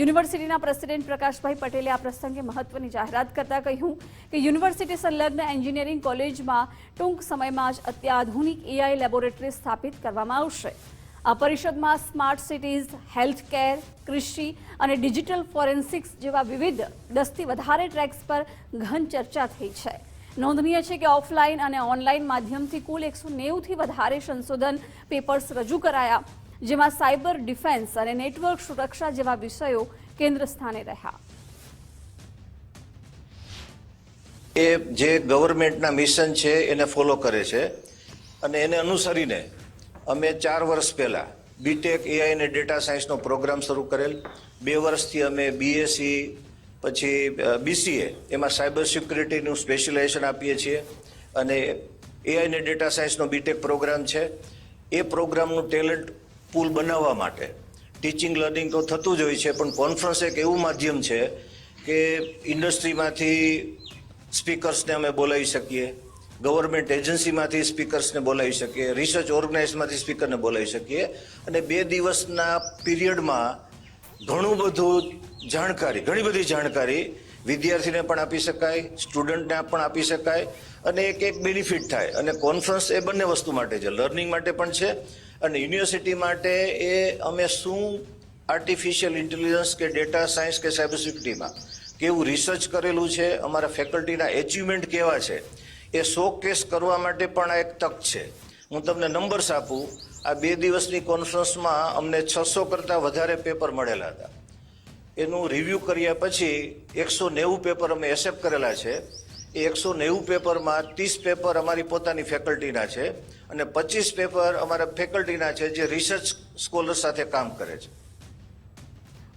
યુનિવર્સિટીના પ્રેસિડેન્ટ પ્રકાશભાઈ પટેલે આ પ્રસંગે મહત્વની જાહેરાત કરતા કહ્યું કે યુનિવર્સિટી સંલગ્ન એન્જિનિયરિંગ કોલેજમાં ટૂંક સમયમાં જ અત્યાધુનિક AI લેબોરેટરી સ્થાપિત કરવામાં આવશે. આ પરિષદમાં સ્માર્ટ સિટીઝ, હેલ્થ કેર, કૃષિ અને ડિજિટલ ફોરેન્સિક્સ જેવા વિવિધ 10થી વધારે ટ્રેક્સ પર ઘન ચર્ચા થઈ છે. નોંધનીય છે કે ઓફલાઈન અને ઓનલાઈન માધ્યમથી કુલ 190થી વધારે સંશોધન પેપર્સ રજૂ કરાયા, જેમાં સાયબર ડિફેન્સ અને નેટવર્ક સુરક્ષા જેવા વિષયો કેન્દ્ર સ્થાને રહ્યા. એ જે ગવર્મેન્ટના મિશન છે એને ફોલો કરે છે અને એને અનુસરીને અમે 4 વર્ષ પહેલાં બીટેક AI અને ડેટા સાયન્સનો પ્રોગ્રામ શરૂ કરેલ. 2 વર્ષથી અમે BSc પછી BCA એમાં સાયબર સિક્યુરિટીનું સ્પેશિયલાઇઝેશન આપીએ છીએ અને AI અને ડેટા સાયન્સનો બીટેક પ્રોગ્રામ છે. એ પ્રોગ્રામનું ટેલેન્ટ પૂલ બનાવવા માટે ટીચિંગ લર્નિંગ તો થતું જ હોય છે, પણ કોન્ફરન્સ એક એવું માધ્યમ છે કે ઇન્ડસ્ટ્રીમાંથી સ્પીકર્સને અમે બોલાવી શકીએ, ગવર્મેન્ટ એજન્સીમાંથી સ્પીકર્સને બોલાવી શકીએ, રિસર્ચ ઓર્ગેનાઇઝમાંથી સ્પીકરને બોલાવી શકીએ અને 2 દિવસના પીરિયડમાં ઘણી બધી જાણકારી વિદ્યાર્થીને પણ આપી શકાય, સ્ટુડન્ટને પણ આપી શકાય અને એક બેનિફિટ થાય. અને કોન્ફરન્સ એ બંને વસ્તુ માટે છે, લર્નિંગ માટે પણ છે અને યુનિવર્સિટી માટે એ અમે શું આર્ટિફિશિયલ ઇન્ટેલિજન્સ કે ડેટા સાયન્સ કે સાયબર સિક્યુરિટીમાં કેવું રિસર્ચ કરેલું છે, અમારા ફેકલ્ટીના એચિવમેન્ટ કેવા છે, એ શોકેસ કરવા માટે પણ આ એક તક છે. હું તમને નંબર્સ આપું. આ 2 દિવસની કોન્ફરન્સમાં અમને 600 કરતાં વધારે પેપર મળેલા હતા. એનું રિવ્યૂ કર્યા પછી 190 પેપર અમે એક્સેપ્ટ કરેલા છે. એ 190 પેપરમાં 30 પેપર અમારી પોતાની ફેકલ્ટીના છે અને 25 પેપર અમારા ફેકલ્ટીના છે જે રિસર્ચ સ્કોલર સાથે કામ કરે છે.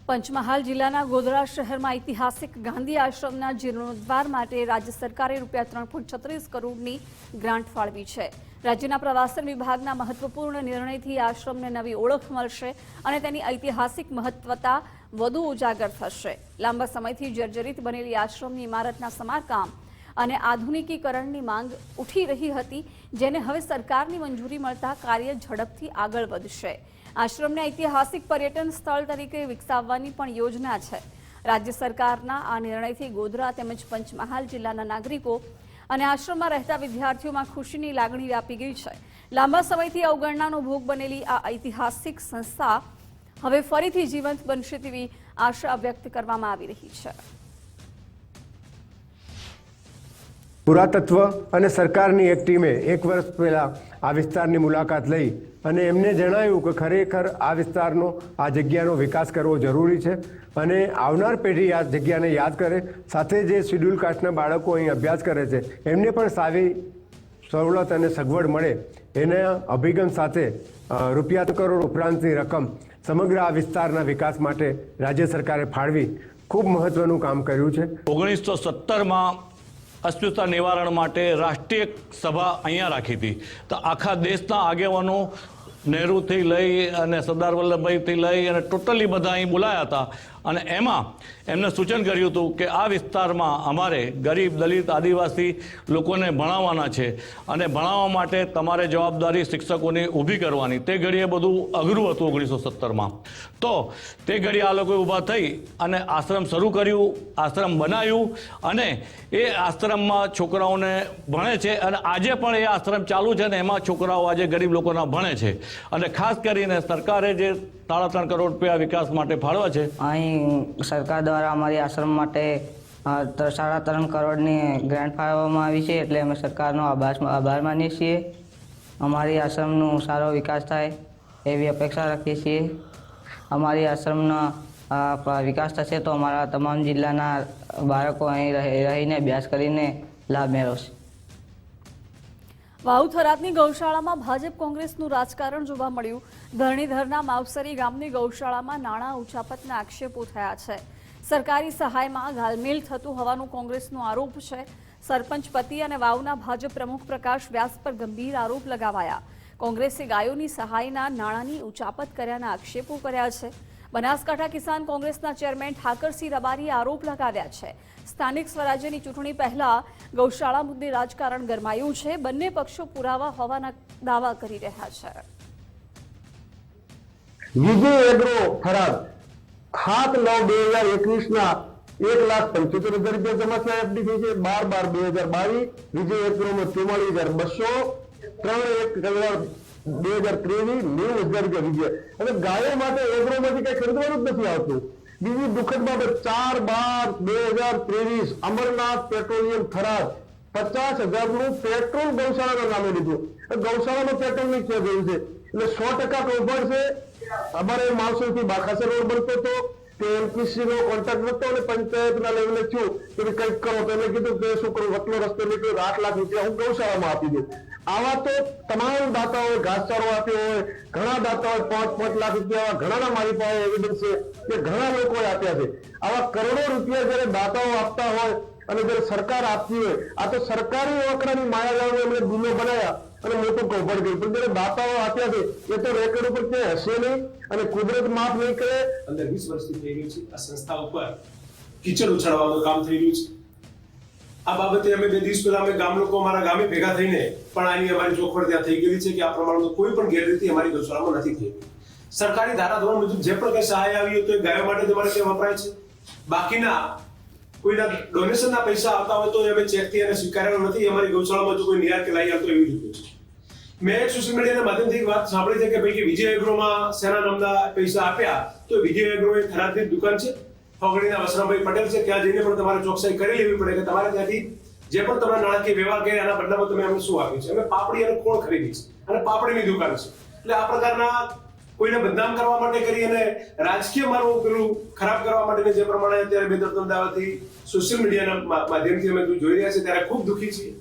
પંચમહાલ જિલ્લાના ગોધરા શહેરમાં ઐતિહાસિક ગાંધી આશ્રમના જીર્ણોદ્ધાર માટે રાજ્ય સરકારે ₹3.36 કરોડની ગ્રાન્ટ ફાળવી છે. રાજ્યના પ્રવાસન વિભાગના મહત્વપૂર્ણ નિર્ણયથી આશ્રમને નવી ઓળખ મળશે અને તેની ઐતિહાસિક મહત્વતા વધુ ઉજાગર થશે. લાંબા સમયથી જર્જરિત બનેલી આશ્રમની ઇમારતના સમારકામ અને આધુનિકીકરણની માંગ ઉઠી રહી હતી, જેને હવે સરકારની મંજૂરી મળતા કાર્ય ઝડપથી આગળ વધશે. આશ્રમને ઐતિહાસિક પર્યટન સ્થળ તરીકે વિકસાવવાની પણ યોજના છે. રાજ્ય સરકારના આ નિર્ણયથી ગોધરા તેમજ પંચમહાલ જિલ્લાના નાગરિકો અને આશ્રમમાં રહેતા વિદ્યાર્થીઓમાં ખુશીની લાગણી વ્યાપી ગઈ છે. લાંબા સમયથી અવગણનાનો ભોગ બનેલી આ ઐતિહાસિક સંસ્થા હવે ફરીથી જીવંત બનશે તેવી આશા વ્યક્ત કરવામાં આવી રહી છે. પુરાતત્વ અને સરકારની એક ટીમે 1 વર્ષ પહેલાં આ વિસ્તારની મુલાકાત લઈ અને એમને જણાવ્યું કે ખરેખર આ વિસ્તારનો, આ જગ્યાનો વિકાસ કરવો જરૂરી છે અને આવનાર પેઢી આ જગ્યાને યાદ કરે, સાથે જે શિડ્યુલ કાસ્ટના બાળકો અહીં અભ્યાસ કરે છે એમને પણ સારી સવલત અને સગવડ મળે એના અભિગમ સાથે ₹3 કરોડ ઉપરાંતની રકમ સમગ્ર આ વિસ્તારના વિકાસ માટે રાજ્ય સરકારે ફાળવી ખૂબ મહત્વનું કામ કર્યું છે. 1970માં અસ્પૃશ્યતા નિવારણ માટે રાષ્ટ્રીય સભા અહીંયા રાખી હતી. તો આખા દેશના આગેવાનો નહેરુથી લઈ અને સરદાર વલ્લભભાઈથી લઈ અને ટોટલી બધા અહીં બોલાયા હતા. અને એમાં એમને સૂચન કર્યું હતું કે આ વિસ્તારમાં અમારે ગરીબ, દલિત, આદિવાસી લોકોને ભણાવવાના છે અને ભણાવવા માટે તમારે જવાબદારી શિક્ષકોની ઊભી કરવાની. તે ઘડીએ બધું અઘરું હતું 1970માં. તો તે ઘડી આ લોકોએ ઊભા થઈ અને આશ્રમ શરૂ કર્યું, આશ્રમ બનાવ્યું અને એ આશ્રમમાં છોકરાઓને ભણે છે અને આજે પણ એ આશ્રમ ચાલુ છે ને એમાં છોકરાઓ આજે ગરીબ લોકોના ભણે છે. અને ખાસ કરીને સરકારે જે 3.5 કરોડ રૂપિયા વિકાસ માટે ફાળવા છે. અહીં સરકાર દ્વારા અમારી આશ્રમ માટે 3.5 કરોડની ગ્રાન્ટ ફાળવવામાં આવી છે, એટલે અમે સરકારનો આભાર માનીએ છીએ. અમારી આશ્રમનો સારો વિકાસ થાય એવી અપેક્ષા રાખીએ છીએ. અમારી આશ્રમનો વિકાસ થશે તો અમારા તમામ જિલ્લાના બાળકો અહીં રહીને અભ્યાસ કરીને લાભ મેળવશે. વાવ થરાદની ગૌશાળામાં ભાજપ કોંગ્રેસનું રાજકારણ જોવા મળ્યું. ધરણીધરના માવસરી ગામની ગૌશાળામાં નાણાં ઉચાપતના આક્ષેપો થયા છે. સરકારી સહાયમાં ઘાલમેલ થતું હોવાનો કોંગ્રેસનો આરોપ છે. સરપંચ પતિ અને વાવના ભાજપ પ્રમુખ પ્રકાશ વ્યાસ પર ગંભીર આરોપ લગાવાયા. કોંગ્રેસે ગાયોની સહાયના નાણાંની ઉચાપત કર્યાના આક્ષેપો કર્યા છે. બનાસકાંઠા કિસાન કોંગ્રેસના ચેરમેન ઠાકરસિંહ રબારીએ આરોપ લગાવ્યા છે. સ્થાનિક સ્વરાજ્યની ચૂંટણી પહેલા ગૌશાળા મુદ્દે રાજકારણ ગરમાયું છે. બંને પક્ષો પુરાવા હોવાના દાવા કરી રહ્યા છે. વિજય એગ્રો થરાદ 7/9/2021ના 1,75,000 રૂપિયા જમા એફડી થઈ છે. 12/12/2022 વિજય એગ્રોમાં 44,200, 3/1/2023 90,000 રૂપિયા વિજય. અને ગાયો માટે એગ્રોમાંથી કઈ ખરીદવાનું જ નથી આવતું. બીજી દુઃખદ બાબત 4/12/2023 અમરનાથ પેટ્રોલિયમ થરાદ 50,000નું પેટ્રોલ ગૌશાળાના નામે લીધું. ગૌશાળામાં પેટ્રોલ ની ક્યાં ગયું છે? એટલે 100% ટોપર છે. અમારે માણસોથી બાખાસર રોડ બનતો હતો, તે એમપીસી નો કોન્ટ્રાક્ટ નતો અને પંચાયતના લેવલે થયું કે કંઈક કરો. તો એમને કીધું કે શું કરું, વટલો રસ્તો નીકળ્યો, 8 લાખ રૂપિયા હું ગૌશાળામાં આપી દઉં. આવા તો તમામ દાતાઓએ ઘાસચારો આપ્યો હોય, ઘણા દાતાઓએ 5 લાખ રૂપિયા, ઘણાના મારી પાસે એવિડન્સ છે કે ઘણા લોકોએ આપ્યા છે. આવા કરોડો રૂપિયા જયારે દાતાઓ આપતા હોય અને જયારે સરકાર આપતી હોય, આ તો સરકારી આંકડાની માયાજાળને એમને બિલો બનાવ્યા અને મોટું કોભળ ગયું. પણ જયારે દાતાઓ આપ્યા છે એ તો રેકોર્ડ ઉપર ક્યાંય હશે નહીં અને કુદરત માફ નહીં કરે. 15-20 વર્ષથી થઈ ગયું છે આ સંસ્થા ઉપર કીચડ ઉછાળવાનું કામ થઈ રહ્યું છે. આ બાબતે અમે 2 દિવસ પહેલા અમે ગામ લોકો અમારા ગામે ભેગા થઈને પણ આની અમારી ચોખવટ ત્યાં થઈ ગઈ છે કે આ પ્રમાણમાં કોઈ પણ ગેરરીતિ અમારી ગૌશાળામાં નથી થઈ. સરકારી ધારાધોરણ મુજબ જે પણ કઈ સહાય આવી હોય તો એ ગાયો માટે તમારે ત્યાં વપરાય છે. બાકીના કોઈના ડોનેશનના પૈસા આવતા હોય તો અમે ચેકથી એને સ્વીકારેલો નથી. અમારી ગૌશાળામાં જો કોઈ નિરાર કે લાવી આવતો એવી રીતે છે. મેં સોશિયલ મીડિયાના માધ્યમથી એક વાત સાંભળી છે કે ભાઈ કે વિજય એગ્રોમાં સેના નામના પૈસા આપ્યા, તો વિજય એગ્રો એ થરાદની દુકાન છે, ફોગડીના વસરામભાઈ પટેલ છે, ત્યાં જઈને પણ તમારે ચોકસાઈ કરી લેવી પડે કે તમારે ત્યાંથી જે પણ તમે નાણાકીય વ્યવહાર કર્યા એના બદલામાં તમે અમને શું આપ્યું છે. અમે પાપડી અને કોણ ખરીદી છે અને પાપડીની દુકાન છે. એટલે આ પ્રકારના કોઈને બદનામ કરવા માટે કરી અને રાજકીય મારું પેલું ખરાબ કરવા માટે જે પ્રમાણે અત્યારે બેદરકારી દાવાથી સોશિયલ મીડિયાના માધ્યમથી અમે જોઈ રહ્યા છે ત્યારે ખૂબ દુઃખી છીએ.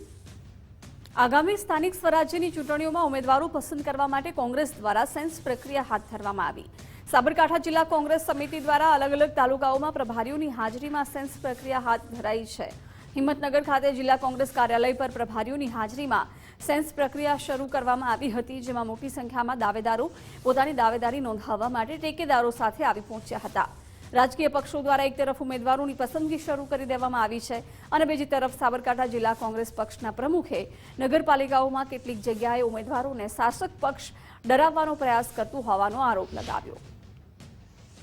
આગામી સ્થાનિક સ્વરાજ્યની ચૂંટણીઓમાં ઉમેદવારો પસંદ કરવા માટે કોંગ્રેસ દ્વારા સેન્સ પ્રક્રિયા હાથ ધરવામાં આવી. સાબરકાંઠા જિલ્લા કોંગ્રેસ સમિતિ દ્વારા અલગ અલગ તાલુકાઓમાં પ્રભારીઓની હાજરીમાં સેન્સ પ્રક્રિયા હાથ ધરાઈ છે. હિંમતનગર ખાતે જિલ્લા કોંગ્રેસ કાર્યાલય પર પ્રભારીઓની હાજરીમાં સેન્સ પ્રક્રિયા શરૂ કરવામાં આવી હતી, જેમાં મોટી સંખ્યામાં દાવેદારો પોતાની દાવેદારી નોંધાવવા માટે ટેકેદારો સાથે આવી પહોંચ્યા હતા. રાજકીય પક્ષો દ્વારા એક તરફ ઉમેદવારોની પસંદગી શરૂ કરી દેવામાં આવી છે અને બીજી તરફ સાબરકાંઠા જિલ્લા કોંગ્રેસ પક્ષના પ્રમુખે નગરપાલિકાઓમાં કેટલીક જગ્યાએ ઉમેદવારોને શાસક પક્ષ ડરાવવાનો પ્રયાસ કરતું હોવાનો આરોપ લગાવ્યો.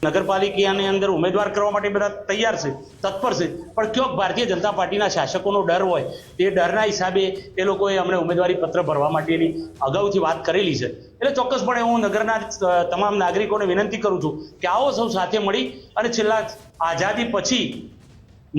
નગરપાલિકાની અંદર ઉમેદવાર કરવા માટે બધા તૈયાર છે, તત્પર છે, પણ ક્યાંક ભારતીય જનતા પાર્ટીના શાસકોનો ડર હોય તે ડરના હિસાબે એ લોકોએ અમને ઉમેદવારી પત્ર ભરવા માટેની અગાઉથી વાત કરેલી છે. એટલે ચોક્કસપણે હું નગરના તમામ નાગરિકોને વિનંતી કરું છું કે આવો સૌ સાથે મળી અને છેલ્લા આઝાદી પછી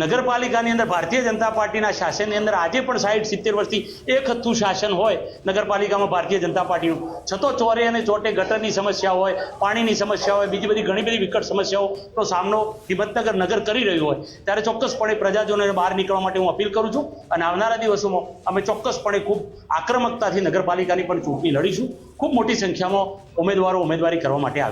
નગરપાલિકાની અંદર ભારતીય જનતા પાર્ટીના શાસનની અંદર આજે પણ 60-70 વર્ષથી એક હથ્થું શાસન હોય નગરપાલિકામાં ભારતીય જનતા પાર્ટીનું, છતાં ચોરે અને ચોટે ગટરની સમસ્યા હોય, પાણીની સમસ્યા હોય, બીજી બધી ઘણી બધી વિકટ સમસ્યાઓનો સામનો હિંમતનગર નગર કરી રહ્યું હોય ત્યારે ચોક્કસપણે પ્રજાજનોને બહાર નીકળવા માટે હું અપીલ કરું છું અને આવનારા દિવસોમાં અમે ચોક્કસપણે ખૂબ આક્રમકતાથી નગરપાલિકાની પણ ચૂંટણી લડીશું. ખૂબ મોટી સંખ્યામાં ઉમેદવારો ઉમેદવારી કરવા માટે આવે